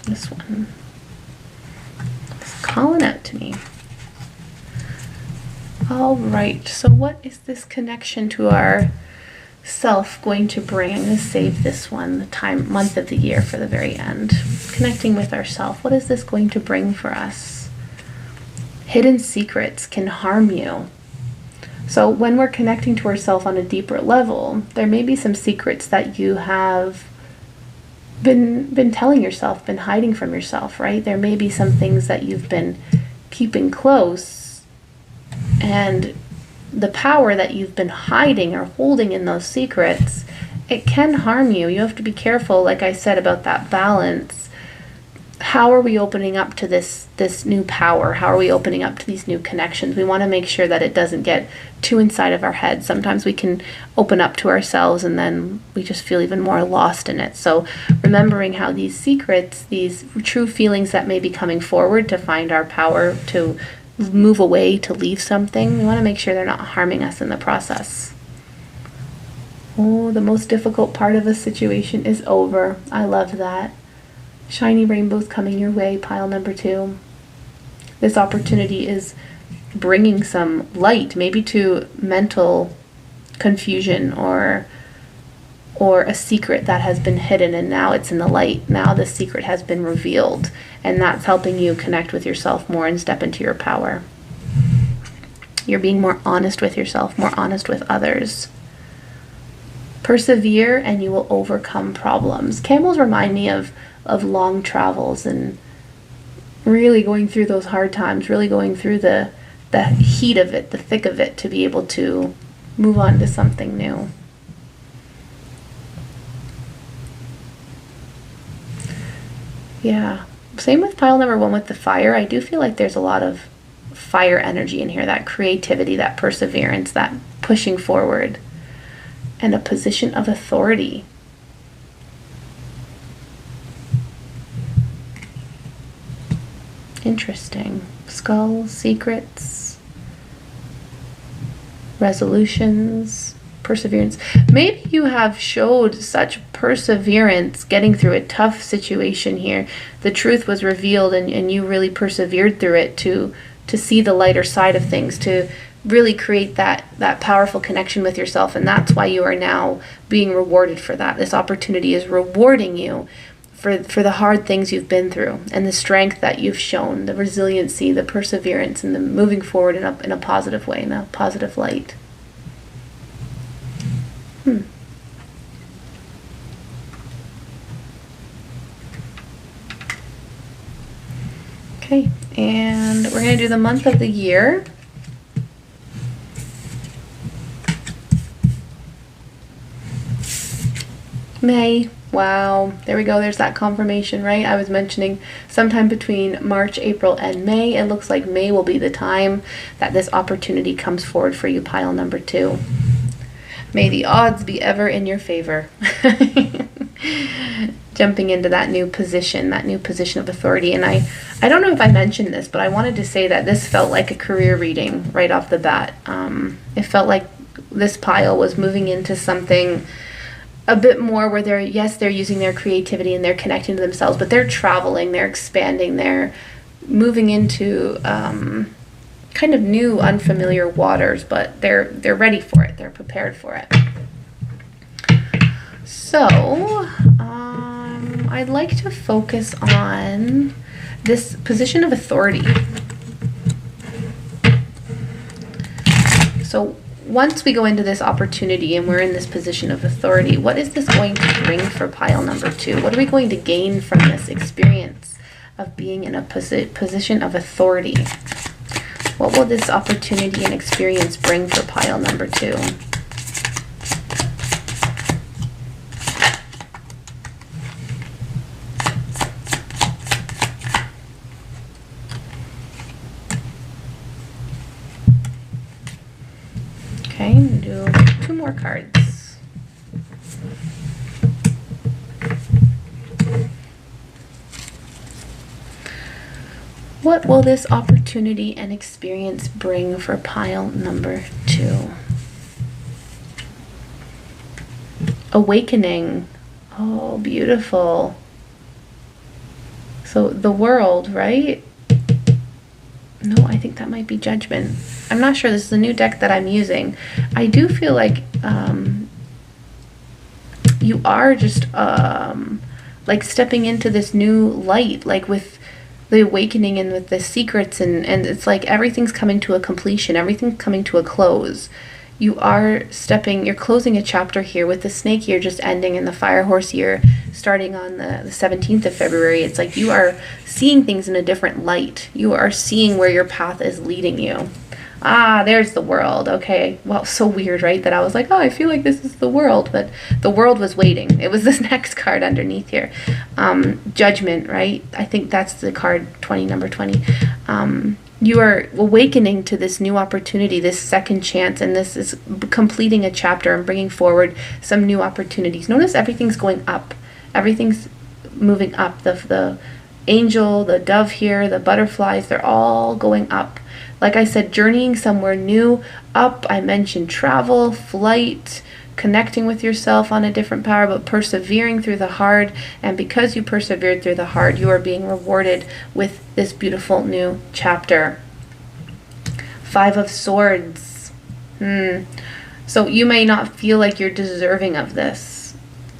This one. It's calling out to me. All right, so what is this connection to our self going to bring? I'm going to save this one, the month of the year, for the very end. Connecting with ourself. What is this going to bring for us? Hidden secrets can harm you. So when we're connecting to ourselves on a deeper level, there may be some secrets that you have been telling yourself, been hiding from yourself, right? There may be some things that you've been keeping close, and the power that you've been hiding or holding in those secrets, it can harm you. You have to be careful, like I said, about that balance. How are we opening up to this new power? How are we opening up to these new connections? We want to make sure that it doesn't get too inside of our head. Sometimes we can open up to ourselves and then we just feel even more lost in it. So remembering how these secrets, these true feelings that may be coming forward to find our power, to move away, to leave something, we want to make sure they're not harming us in the process. Oh, the most difficult part of a situation is over. I love that. Shiny rainbows coming your way, pile number 2. This opportunity is bringing some light, maybe to mental confusion or a secret that has been hidden, and now it's in the light. Now the secret has been revealed, and that's helping you connect with yourself more and step into your power. You're being more honest with yourself, more honest with others. Persevere and you will overcome problems. Camels remind me of long travels and really going through those hard times, really going through the heat of it, the thick of it, to be able to move on to something new. Yeah, same with pile number 1 with the fire. I do feel like there's a lot of fire energy in here, that creativity, that perseverance, that pushing forward, and a position of authority. Interesting. Skulls, secrets, resolutions, perseverance. Maybe you have showed such perseverance getting through a tough situation here. The truth was revealed and you really persevered through it to see the lighter side of things, to really create that powerful connection with yourself. And that's why you are now being rewarded for that. This opportunity is rewarding you for the hard things you've been through, and the strength that you've shown, the resiliency, the perseverance, and the moving forward in a positive way, in a positive light. Okay, and we're going to do the month of the year. May. Wow, there we go. There's that confirmation, right? I was mentioning sometime between March, April, and May. It looks like May will be the time that this opportunity comes forward for you, pile number 2. May the odds be ever in your favor. Jumping into that new position of authority. And I don't know if I mentioned this, but I wanted to say that this felt like a career reading right off the bat. It felt like this pile was moving into something a bit more where they're using their creativity and they're connecting to themselves, but they're traveling, they're expanding, they're moving into kind of new, unfamiliar waters, but they're ready for it, they're prepared for it. So I'd like to focus on this position of authority. So once we go into this opportunity and we're in this position of authority, what is this going to bring for pile number 2? What are we going to gain from this experience of being in a position of authority. What will this opportunity and experience bring for pile number 2? Okay, I'm gonna do 2 more cards. What will this opportunity and experience bring for pile number 2? Awakening. Oh, beautiful. So the world, right? No, I think that might be Judgment. I'm not sure. This is a new deck that I'm using. I do feel like you are just like stepping into this new light, like with the awakening and with the secrets, and it's like everything's coming to a completion, everything's coming to a close. You're closing a chapter here with the snake year just ending and the fire horse year starting on the 17th of February. It's like you are seeing things in a different light. You are seeing where your path is leading you. Ah, there's the world. Okay. Well, so weird, right? That I was like, oh, I feel like this is the world, but the world was waiting. It was this next card underneath here. Judgment, right? I think that's the card 20, number 20. You are awakening to this new opportunity, this second chance, and this is completing a chapter and bringing forward some new opportunities. Notice everything's going up. Everything's moving up. The angel, the dove here, the butterflies, they're all going up. Like I said, journeying somewhere new, up. I mentioned travel, flight, connecting with yourself on a different power, but persevering through the hard. And because you persevered through the hard, you are being rewarded with this beautiful new chapter. 5 of Swords. So you may not feel like you're deserving of this.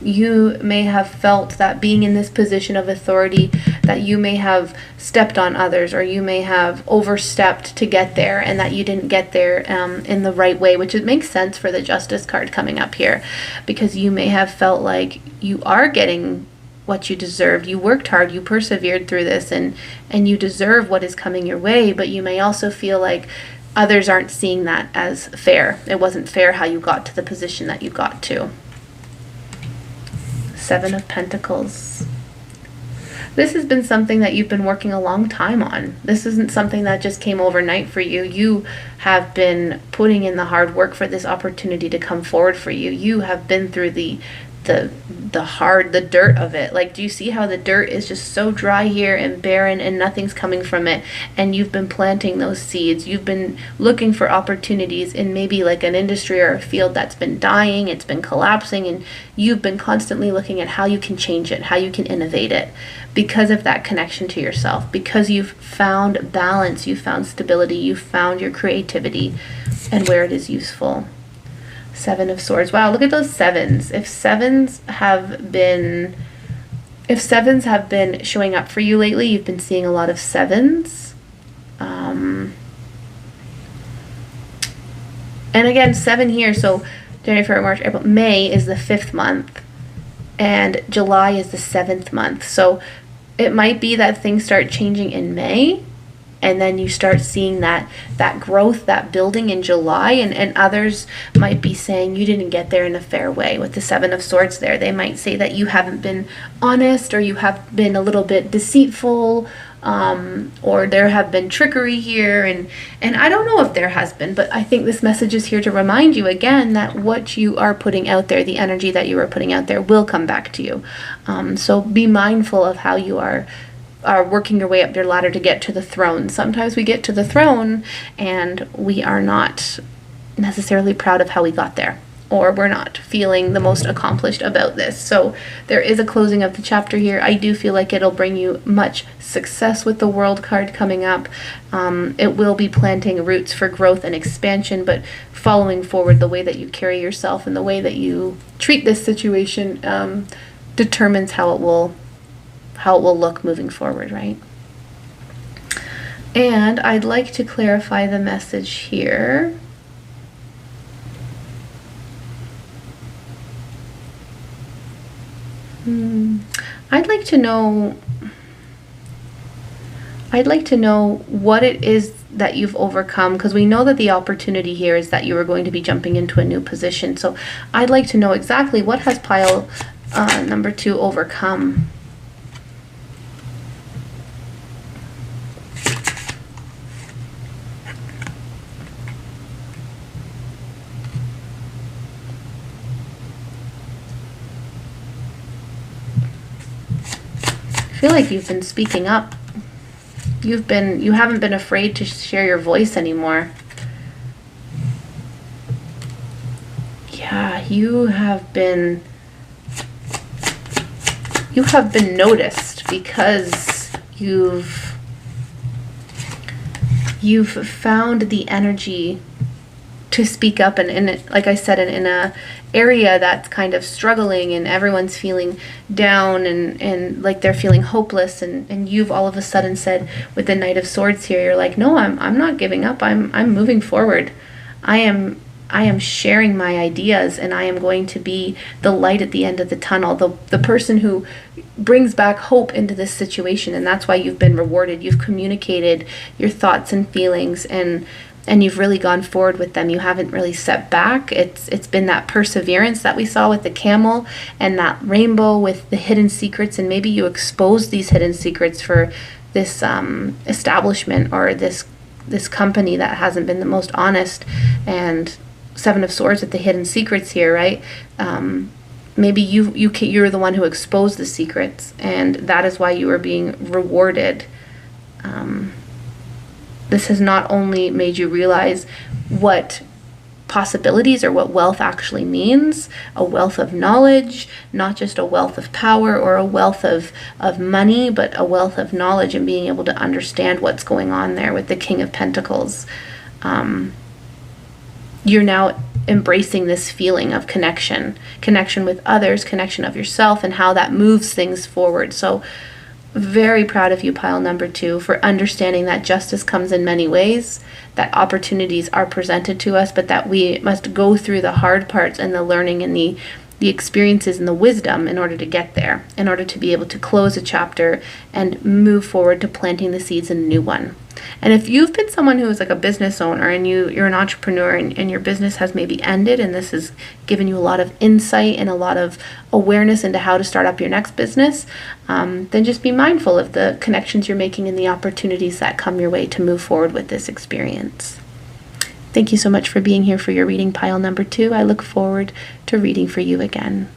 You may have felt that being in this position of authority, that you may have stepped on others, or you may have overstepped to get there, and that you didn't get there in the right way, which it makes sense for the Justice card coming up here, because you may have felt like you are getting what you deserved. You worked hard, you persevered through this, and you deserve what is coming your way, but you may also feel like others aren't seeing that as fair. It wasn't fair how you got to the position that you got to. 7 of Pentacles. This has been something that you've been working a long time on. This isn't something that just came overnight for you. You have been putting in the hard work for this opportunity to come forward for you. You have been through the dirt of it. Like, do you see how the dirt is just so dry here and barren and nothing's coming from it? And you've been planting those seeds. You've been looking for opportunities in maybe like an industry or a field that's been dying, it's been collapsing, and you've been constantly looking at how you can change it, how you can innovate it, because of that connection to yourself, because you've found balance, you've found stability, you've found your creativity and where it is useful. 7 of Swords. Wow, look at those 7s. If sevens have been showing up for you lately, you've been seeing a lot of 7s. And again, 7 here, so January, February, March, April, May is the 5th month, and July is the 7th month. So it might be that things start changing in May, and then you start seeing that growth, that building in July, and others might be saying you didn't get there in a fair way. With the 7 of Swords there, they might say that you haven't been honest, or you have been a little bit deceitful, or there have been trickery here, and I don't know if there has been, but I think this message is here to remind you again that what you are putting out there, the energy that you are putting out there, will come back to you. So be mindful of how you are working your way up your ladder to get to the throne. Sometimes we get to the throne and we are not necessarily proud of how we got there, or we're not feeling the most accomplished about this. So there is a closing of the chapter here. I do feel like it'll bring you much success with the World card coming up. It will be planting roots for growth and expansion, but following forward, the way that you carry yourself and the way that you treat this situation determines how it will look moving forward, right? And I'd like to clarify the message here. I'd like to know I'd like to know what it is that you've overcome, because we know that the opportunity here is that you are going to be jumping into a new position. So I'd like to know exactly what has pile number 2 overcome. I feel like you've been speaking up. You haven't been afraid to share your voice anymore. Yeah, you have been noticed because you've found the energy to speak up, and like I said, in a area that's kind of struggling and everyone's feeling down and like they're feeling hopeless, and you've all of a sudden said, with the Knight of Swords here, you're like, no, I'm not giving up. I'm moving forward. I am sharing my ideas, and I am going to be the light at the end of the tunnel, the person who brings back hope into this situation. And that's why you've been rewarded. You've communicated your thoughts and feelings, and you've really gone forward with them. You haven't really set back. It's been that perseverance that we saw with the camel and that rainbow with the hidden secrets, and maybe you exposed these hidden secrets for this establishment or this company that hasn't been the most honest. And 7 of Swords with the hidden secrets here, right? Maybe you're the one who exposed the secrets, and that is why you are being rewarded. This has not only made you realize what possibilities or what wealth actually means, a wealth of knowledge, not just a wealth of power or a wealth of money, but a wealth of knowledge and being able to understand what's going on there with the King of Pentacles. You're now embracing this feeling of connection with others, connection of yourself, and how that moves things forward. So very proud of you, pile number 2, for understanding that justice comes in many ways, that opportunities are presented to us, but that we must go through the hard parts and the learning and the experiences and the wisdom in order to get there, in order to be able to close a chapter and move forward to planting the seeds in a new one. And if you've been someone who is like a business owner and you're an entrepreneur and your business has maybe ended, and this has given you a lot of insight and a lot of awareness into how to start up your next business, then just be mindful of the connections you're making and the opportunities that come your way to move forward with this experience. Thank you so much for being here for your reading, pile number 2. I look forward to reading for you again.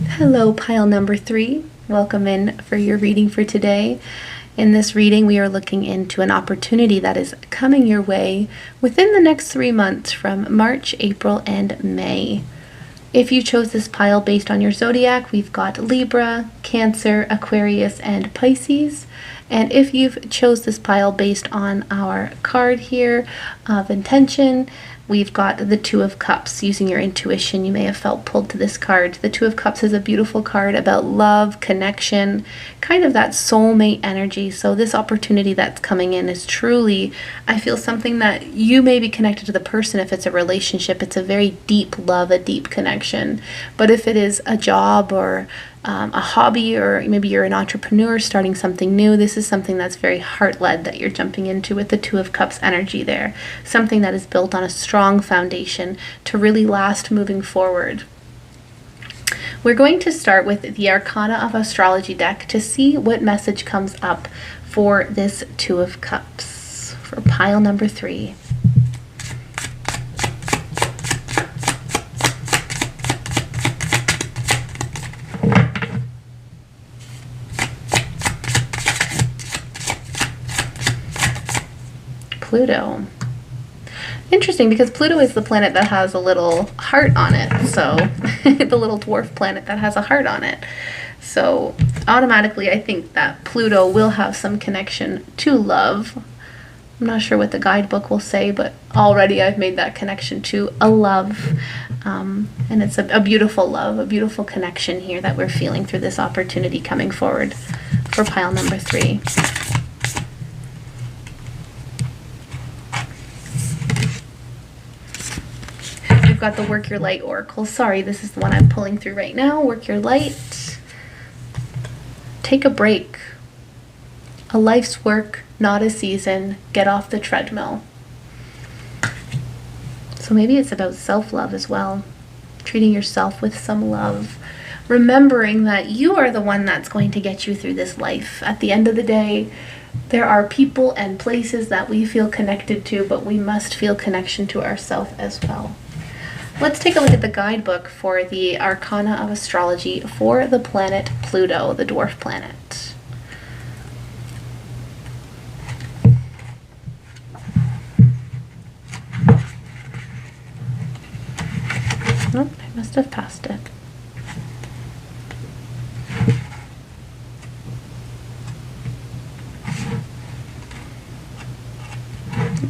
Hello, pile number 3. Welcome in for your reading for today. In this reading, we are looking into an opportunity that is coming your way within the next 3 months from March, April, and May. If you chose this pile based on your zodiac, we've got Libra, Cancer, Aquarius, and Pisces. And if you've chose this pile based on our card here of intention, we've got the 2 of Cups. Using your intuition, you may have felt pulled to this card. The 2 of Cups is a beautiful card about love, connection, kind of that soulmate energy. So this opportunity that's coming in is truly, I feel, something that you may be connected to the person. If it's a relationship, it's a very deep love, a deep connection. But if it is a job or a hobby, or maybe you're an entrepreneur starting something new, this is something that's very heart-led that you're jumping into with the 2 of Cups energy there. Something that is built on a strong foundation to really last moving forward. We're going to start with the Arcana of Astrology deck to see what message comes up for this 2 of Cups for pile number 3. Pluto. Interesting, because Pluto is the planet that has a little heart on it. So the little dwarf planet that has a heart on it. So automatically I think that Pluto will have some connection to love. I'm not sure what the guidebook will say, but already I've made that connection to a love. And it's a beautiful love, a beautiful connection here that we're feeling through this opportunity coming forward for pile number 3. Got the Work Your Light Oracle. Sorry, this is the one I'm pulling through right now. Work Your Light. take a break. A life's work, not a season. Get off the treadmill. So maybe it's about self-love as well. Treating yourself with some love. Remembering that you are the one that's going to get you through this life. At the end of the day, there are people and places that we feel connected to, but we must feel connection to ourselves as well. Let's take a look at the guidebook for the Arcana of Astrology for the planet Pluto, the dwarf planet. Oh, I must have passed it.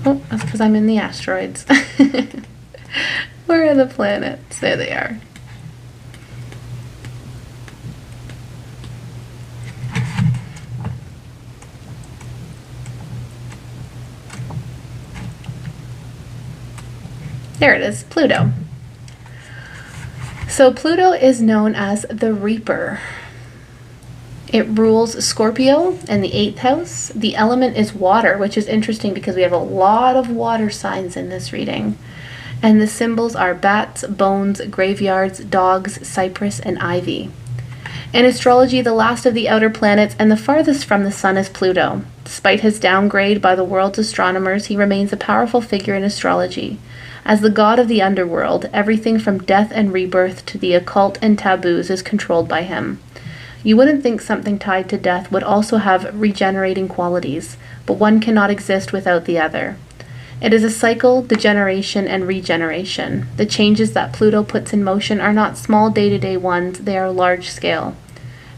Oh, that's because I'm in the asteroids. Where are the planets? There they are. There it is, Pluto. So Pluto is known as the Reaper. It rules Scorpio in the 8th house. The element is water, which is interesting because we have a lot of water signs in this reading. And the symbols are bats, bones, graveyards, dogs, cypress, and ivy. In astrology, the last of the outer planets and the farthest from the sun is Pluto. Despite his downgrade by the world's astronomers, he remains a powerful figure in astrology. As the god of the underworld, everything from death and rebirth to the occult and taboos is controlled by him. You wouldn't think something tied to death would also have regenerating qualities, but one cannot exist without the other. It is a cycle, degeneration, and regeneration. The changes that Pluto puts in motion are not small day-to-day ones, they are large-scale.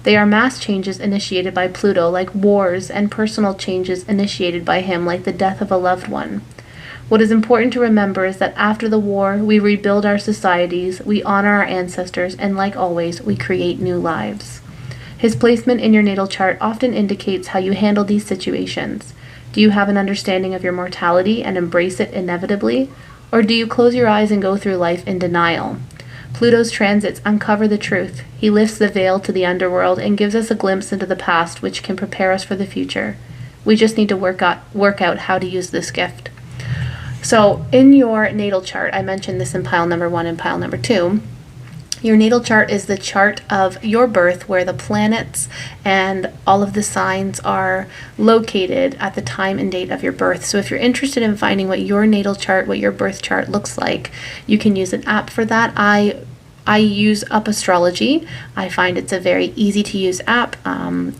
They are mass changes initiated by Pluto, like wars, and personal changes initiated by him, like the death of a loved one. What is important to remember is that after the war, we rebuild our societies, we honor our ancestors, and like always, we create new lives. His placement in your natal chart often indicates how you handle these situations. Do you have an understanding of your mortality and embrace it inevitably? Or do you close your eyes and go through life in denial? Pluto's transits uncover the truth. He lifts the veil to the underworld and gives us a glimpse into the past, which can prepare us for the future. We just need to work out how to use this gift. So in your natal chart, I mentioned this in pile number 1 and pile number 2, your natal chart is the chart of your birth where the planets and all of the signs are located at the time and date of your birth. So if you're interested in finding what your natal chart, what your birth chart looks like, you can use an app for that. I use Up Astrology. I find it's a very easy to use app.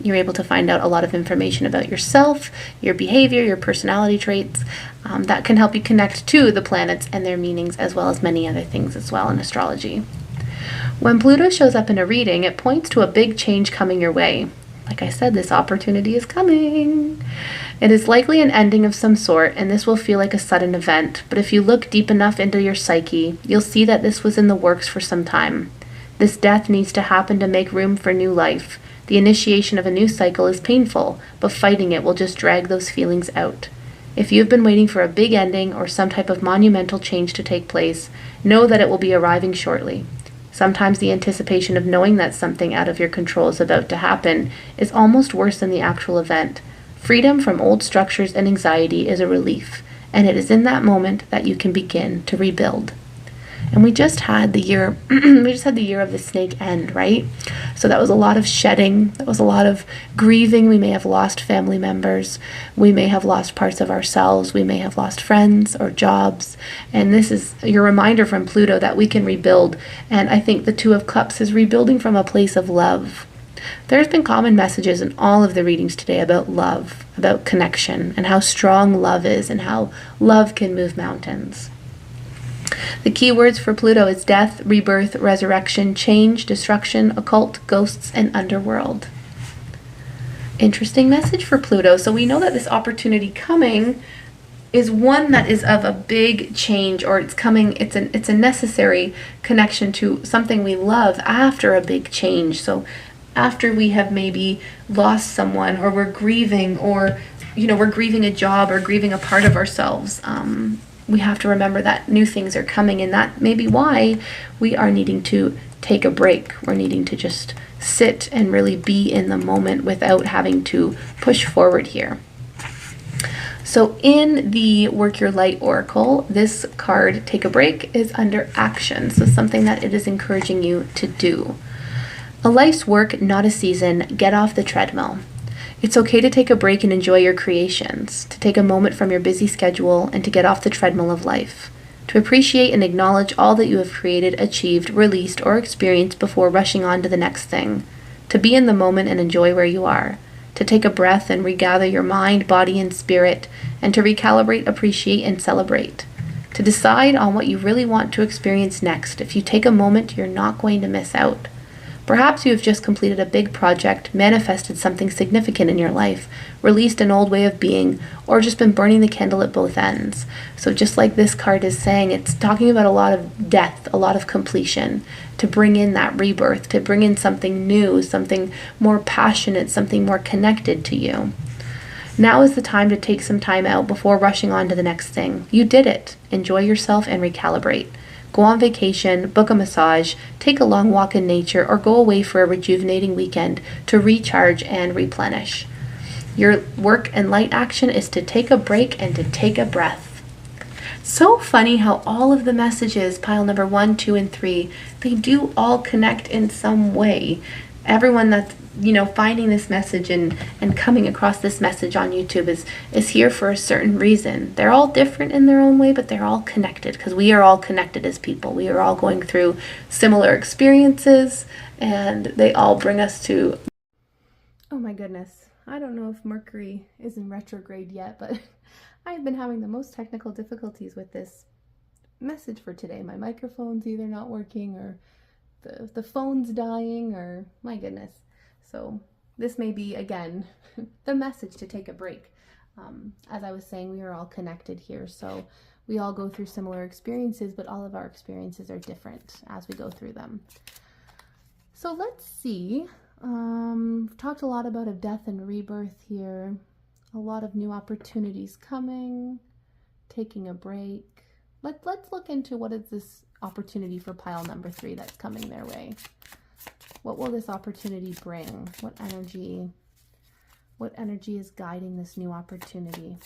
You're able to find out a lot of information about yourself, your behavior, your personality traits. That can help you connect to the planets and their meanings, as well as many other things as well in astrology. When Pluto shows up in a reading, it points to a big change coming your way. Like I said, this opportunity is coming. It is likely an ending of some sort, and this will feel like a sudden event. But if you look deep enough into your psyche, you'll see that this was in the works for some time. This death needs to happen to make room for new life. The initiation of a new cycle is painful, but fighting it will just drag those feelings out. If you've been waiting for a big ending or some type of monumental change to take place, know that it will be arriving shortly. Sometimes the anticipation of knowing that something out of your control is about to happen is almost worse than the actual event. Freedom from old structures and anxiety is a relief, and it is in that moment that you can begin to rebuild. And we just had the year of the snake end, right? So that was a lot of shedding. That was a lot of grieving. We may have lost family members. We may have lost parts of ourselves. We may have lost friends or jobs. And this is your reminder from Pluto that we can rebuild. And I think the Two of Cups is rebuilding from a place of love. There's been common messages in all of the readings today about love, about connection, and how strong love is, and how love can move mountains. The key words for Pluto is death, rebirth, resurrection, change, destruction, occult, ghosts, and underworld. Interesting message for Pluto. So we know that this opportunity coming is one that is of a big change, or it's a necessary connection to something we love after a big change. So after we have maybe lost someone, or we're grieving, or we're grieving a job or grieving a part of ourselves, we have to remember that new things are coming, and that may be why we are needing to take a break. We're needing to just sit and really be in the moment without having to push forward here. So in the Work Your Light Oracle, this card, Take a Break, is under action. So something that it is encouraging you to do. A life's work, not a season. Get off the treadmill. It's okay to take a break and enjoy your creations, to take a moment from your busy schedule and to get off the treadmill of life, to appreciate and acknowledge all that you have created, achieved, released, or experienced before rushing on to the next thing, to be in the moment and enjoy where you are, to take a breath and regather your mind, body, and spirit, and to recalibrate, appreciate, and celebrate, to decide on what you really want to experience next. If you take a moment, you're not going to miss out. Perhaps you have just completed a big project, manifested something significant in your life, released an old way of being, or just been burning the candle at both ends. So just like this card is saying, it's talking about a lot of death, a lot of completion, to bring in that rebirth, to bring in something new, something more passionate, something more connected to you. Now is the time to take some time out before rushing on to the next thing. You did it. Enjoy yourself and recalibrate. Go on vacation, book a massage, take a long walk in nature, or go away for a rejuvenating weekend to recharge and replenish. Your work and light action is to take a break and to take a breath. So funny how all of the messages, pile number 1, 2, and 3, they do all connect in some way. Everyone that's finding this message and coming across this message on YouTube is here for a certain reason. They're all different in their own way, but they're all connected because we are all connected as people. We are all going through similar experiences, and they all bring us to... Oh my goodness. I don't know if Mercury is in retrograde yet, but I've been having the most technical difficulties with this message for today. My microphone's either not working or the phone's dying, or my goodness. So this may be, again, the message to take a break. As I was saying, we are all connected here. So we all go through similar experiences, but all of our experiences are different as we go through them. So let's see. We've talked a lot about a death and rebirth here. A lot of new opportunities coming, taking a break. Let's look into what is this opportunity for pile number 3 that's coming their way. What will this opportunity bring? What energy is guiding this new opportunity?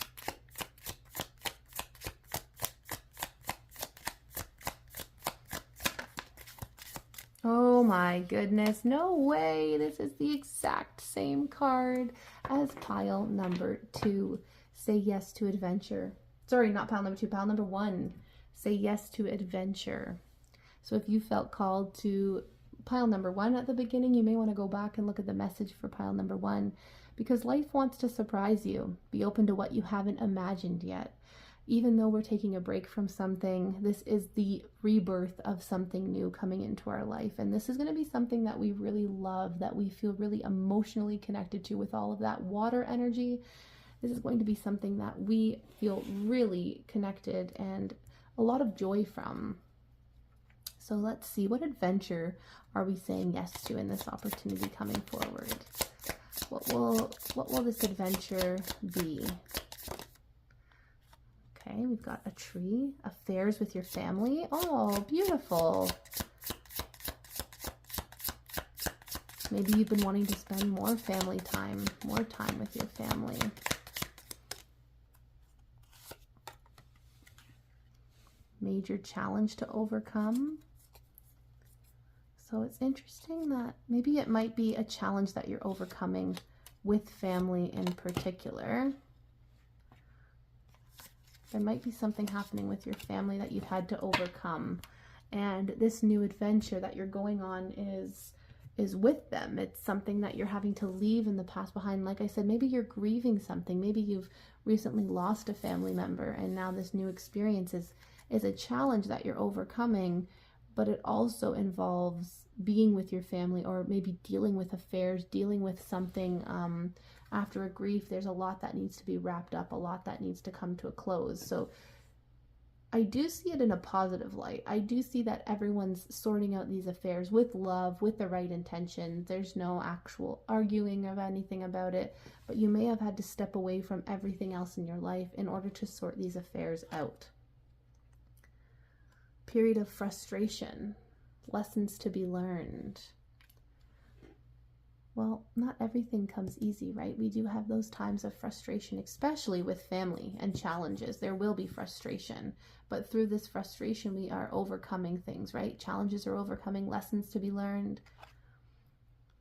Oh my goodness, no way. This is the exact same card as pile number 2. Say yes to adventure. Sorry, not pile number 2, pile number 1. Say yes to adventure. So if you felt called to pile number 1 at the beginning, you may want to go back and look at the message for pile number 1, because life wants to surprise you. Be open to what you haven't imagined yet. Even though we're taking a break from something, this is the rebirth of something new coming into our life. And this is going to be something that we really love, that we feel really emotionally connected to with all of that water energy. This is going to be something that we feel really connected and a lot of joy from. So let's see, what adventure are we saying yes to in this opportunity coming forward? What will this adventure be? Okay, we've got a tree, affairs with your family. Oh, beautiful. Maybe you've been wanting to spend more family time, more time with your family. Major challenge to overcome. So it's interesting that maybe it might be a challenge that you're overcoming with family in particular. There might be something happening with your family that you've had to overcome. And this new adventure that you're going on is with them. It's something that you're having to leave in the past behind. Like I said, maybe you're grieving something. Maybe you've recently lost a family member, and now this new experience is a challenge that you're overcoming, but it also involves being with your family, or maybe dealing with affairs, dealing with something after a grief. There's a lot that needs to be wrapped up, a lot that needs to come to a close. So I do see it in a positive light. I do see that everyone's sorting out these affairs with love, with the right intention. There's no actual arguing of anything about it, but you may have had to step away from everything else in your life in order to sort these affairs out. Period of frustration, lessons to be learned. Well, not everything comes easy, right? We do have those times of frustration, especially with family and challenges. There will be frustration, but through this frustration, we are overcoming things, right? Challenges are overcoming, lessons to be learned.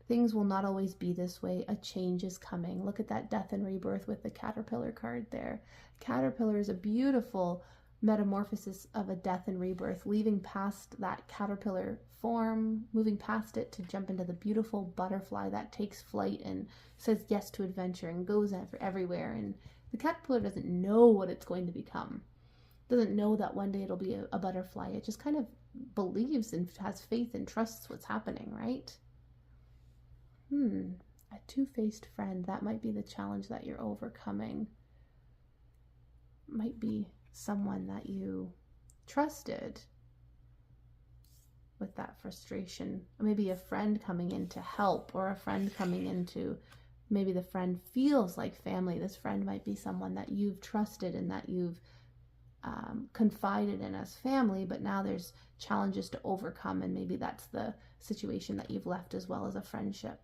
Things will not always be this way. A change is coming. Look at that death and rebirth with the caterpillar card there. Caterpillar is a beautiful metamorphosis of a death and rebirth, leaving past that caterpillar form, moving past it to jump into the beautiful butterfly that takes flight and says yes to adventure and goes everywhere. And the caterpillar doesn't know what it's going to become, doesn't know that one day it'll be a butterfly. It just kind of believes and has faith and trusts what's happening, right? A two-faced friend, that might be the challenge that you're overcoming. Might be someone that you trusted with that frustration. Or maybe a friend coming in to help, or a friend coming into, maybe the friend feels like family. This friend might be someone that you've trusted and that you've confided in as family, but now there's challenges to overcome, and maybe that's the situation that you've left as well as a friendship.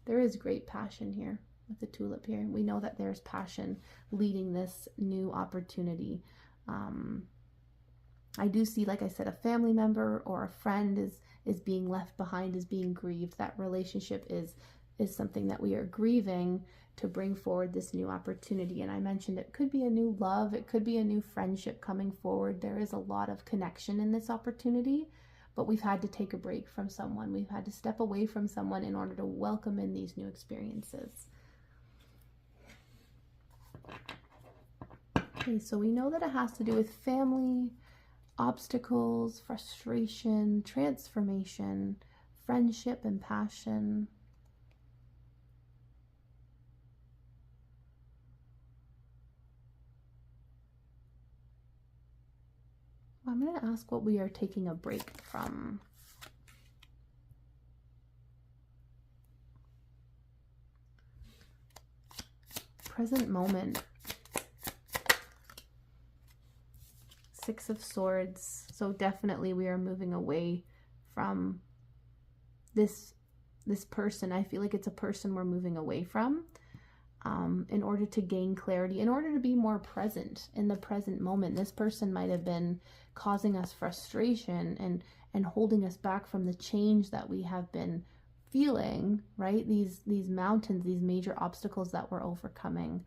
There is great passion here with the tulip here. We know that there's passion leading this new opportunity. I do see, like I said, a family member or a friend is being left behind, is being grieved. That relationship is something that we are grieving to bring forward this new opportunity. And I mentioned it could be a new love, it could be a new friendship coming forward. There is a lot of connection in this opportunity, but we've had to take a break from someone. We've had to step away from someone in order to welcome in these new experiences. Okay, so we know that it has to do with family, obstacles, frustration, transformation, friendship, and passion. I'm going to ask what we are taking a break from. Present moment. Six of Swords. So definitely we are moving away from this person. I feel like it's a person we're moving away from in order to gain clarity, in order to be more present in the present moment. This person might have been causing us frustration and holding us back from the change that we have been feeling, right? These mountains, these major obstacles that we're overcoming.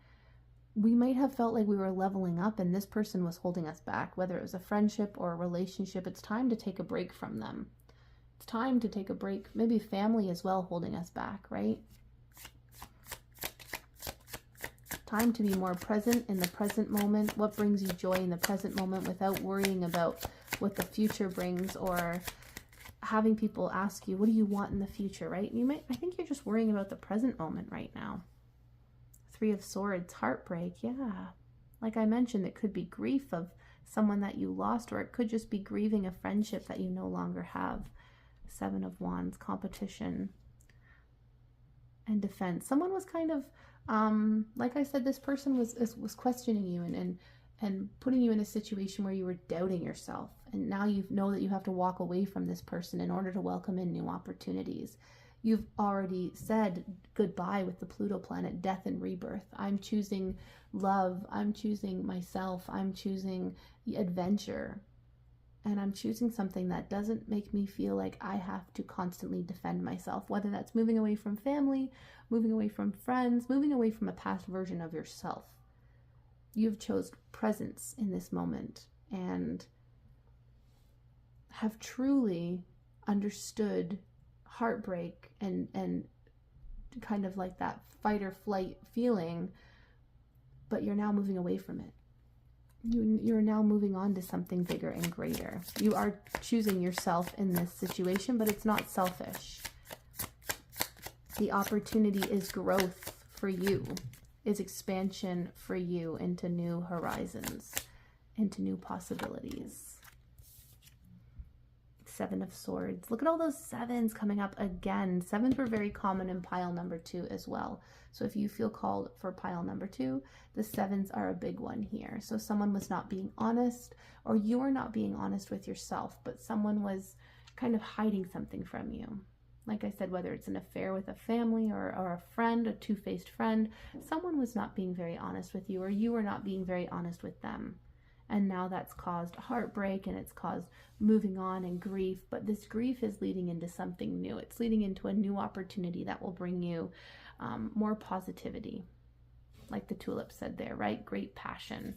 We might have felt like we were leveling up and this person was holding us back, whether it was a friendship or a relationship. It's time to take a break from them. It's time to take a break. Maybe family as well holding us back, right? Time to be more present in the present moment. What brings you joy in the present moment without worrying about what the future brings, or having people ask you, what do you want in the future, right? I think you're just worrying about the present moment right now. Three of Swords, heartbreak, yeah. Like I mentioned, it could be grief of someone that you lost, or it could just be grieving a friendship that you no longer have. Seven of Wands, competition and defense. Someone was kind of, like I said, this person was questioning you and putting you in a situation where you were doubting yourself. And now you know that you have to walk away from this person in order to welcome in new opportunities. You've already said goodbye with the Pluto planet, death and rebirth. I'm choosing love. I'm choosing myself. I'm choosing adventure. And I'm choosing something that doesn't make me feel like I have to constantly defend myself, whether that's moving away from family, moving away from friends, moving away from a past version of yourself. You've chose presence in this moment and have truly understood heartbreak and kind of like that fight or flight feeling, but you're now moving away from it. You're now moving on to something bigger and greater. You are choosing yourself in this situation, but it's not selfish. The opportunity is growth for you, is expansion for you into new horizons, into new possibilities. Seven of Swords. Look at all those sevens coming up again. Sevens were very common in pile number 2 as well. So if you feel called for pile number 2, the sevens are a big one here. So someone was not being honest, or you are not being honest with yourself, but someone was kind of hiding something from you. Like I said, whether it's an affair with a family or a friend, a two-faced friend, someone was not being very honest with you, or you were not being very honest with them. And now that's caused heartbreak, and it's caused moving on and grief. But this grief is leading into something new. It's leading into a new opportunity that will bring you more positivity. Like the tulip said there, right? Great passion.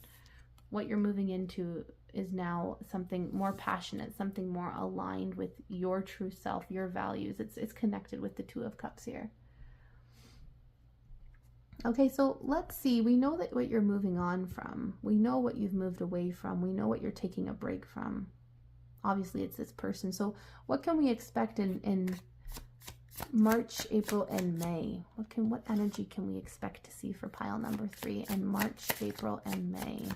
What you're moving into is now something more passionate, something more aligned with your true self, your values. It's connected with the Two of Cups here. Okay, so let's see. We know that what you're moving on from. We know what you've moved away from. We know what you're taking a break from. Obviously, it's this person. So what can we expect in March, April, and May? What energy can we expect to see for pile number 3 in March, April, and May?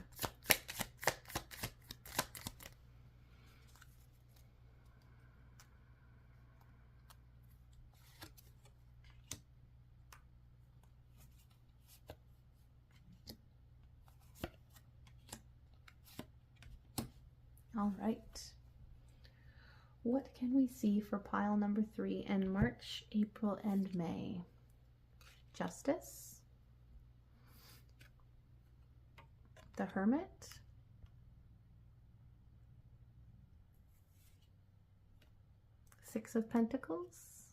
All right. What can we see for pile number 3 in March, April, and May? Justice. The Hermit. Six of Pentacles.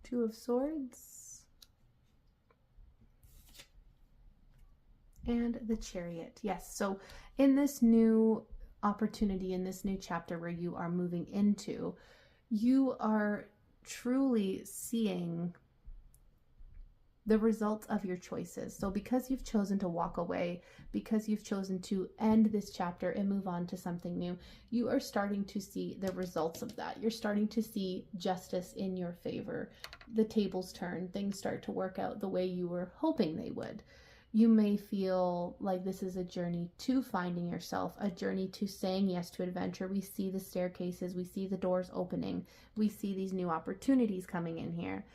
Two of Swords. And the Chariot. Yes, so in this new opportunity, in this new chapter where you are moving into, you are truly seeing the results of your choices. So because you've chosen to walk away, because you've chosen to end this chapter and move on to something new, you are starting to see the results of that. You're starting to see justice in your favor. The tables turn, things start to work out the way you were hoping they would. You may feel like this is a journey to finding yourself, a journey to saying yes to adventure. We see the staircases, we see the doors opening, we see these new opportunities coming in here.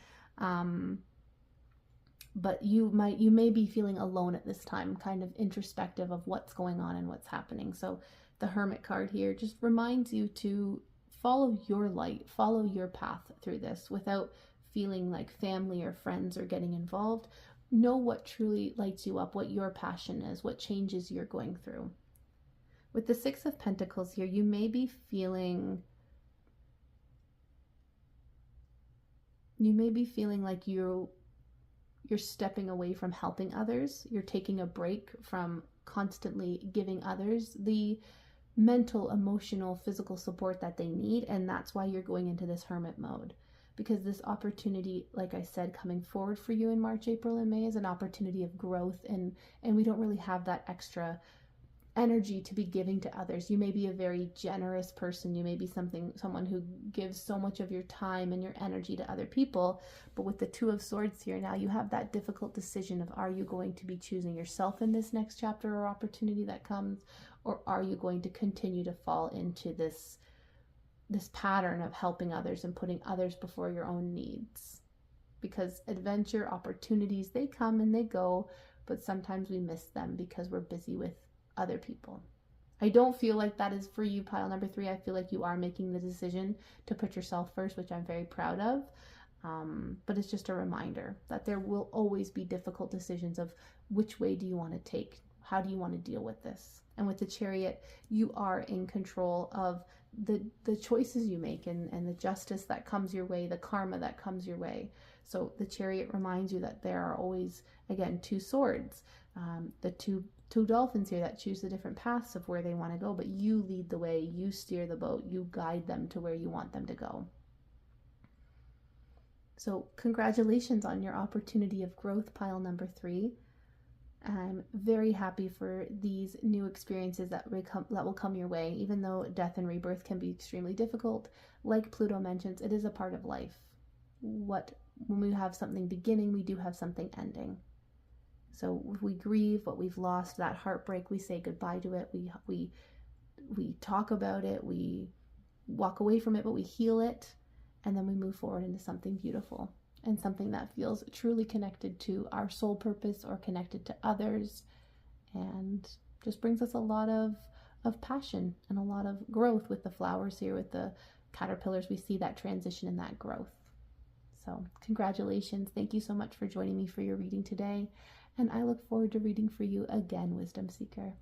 But you may be feeling alone at this time, kind of introspective of what's going on and what's happening. So the Hermit card here just reminds you to follow your light, follow your path through this without feeling like family or friends are getting involved. Know what truly lights you up, what your passion is, what changes you're going through. With the Six of Pentacles here, you may be feeling like you're stepping away from helping others. You're taking a break from constantly giving others the mental, emotional, physical support that they need. And that's why you're going into this hermit mode. Because this opportunity, like I said, coming forward for you in March, April, and May is an opportunity of growth. And we don't really have that extra energy to be giving to others. You may be a very generous person. You may be someone who gives so much of your time and your energy to other people. But with the Two of Swords here, now you have that difficult decision of, are you going to be choosing yourself in this next chapter or opportunity that comes? Or are you going to continue to fall into this pattern of helping others and putting others before your own needs? Because adventure, opportunities, they come and they go, but sometimes we miss them because we're busy with other people. I don't feel like that is for you, pile number 3. I feel like you are making the decision to put yourself first, which I'm very proud of. But it's just a reminder that there will always be difficult decisions of which way do you want to take? How do you want to deal with this? And with the Chariot, you are in control of the choices you make and the justice that comes your way, the karma that comes your way. So the Chariot reminds you that there are always, again, two swords, the two dolphins here that choose the different paths of where they want to go, but you lead the way, you steer the boat, you guide them to where you want them to go. So congratulations on your opportunity of growth, pile number 3. I'm very happy for these new experiences that will come your way. Even though death and rebirth can be extremely difficult, like Pluto mentions, it is a part of life. When we have something beginning, we do have something ending. So if we grieve what we've lost, that heartbreak, we say goodbye to it. We talk about it, we walk away from it, but we heal it, and then we move forward into something beautiful. And something that feels truly connected to our soul purpose or connected to others, and just brings us a lot of passion and a lot of growth with the flowers here, with the caterpillars, we see that transition and that growth. So congratulations. Thank you so much for joining me for your reading today. And I look forward to reading for you again, Wisdom Seeker.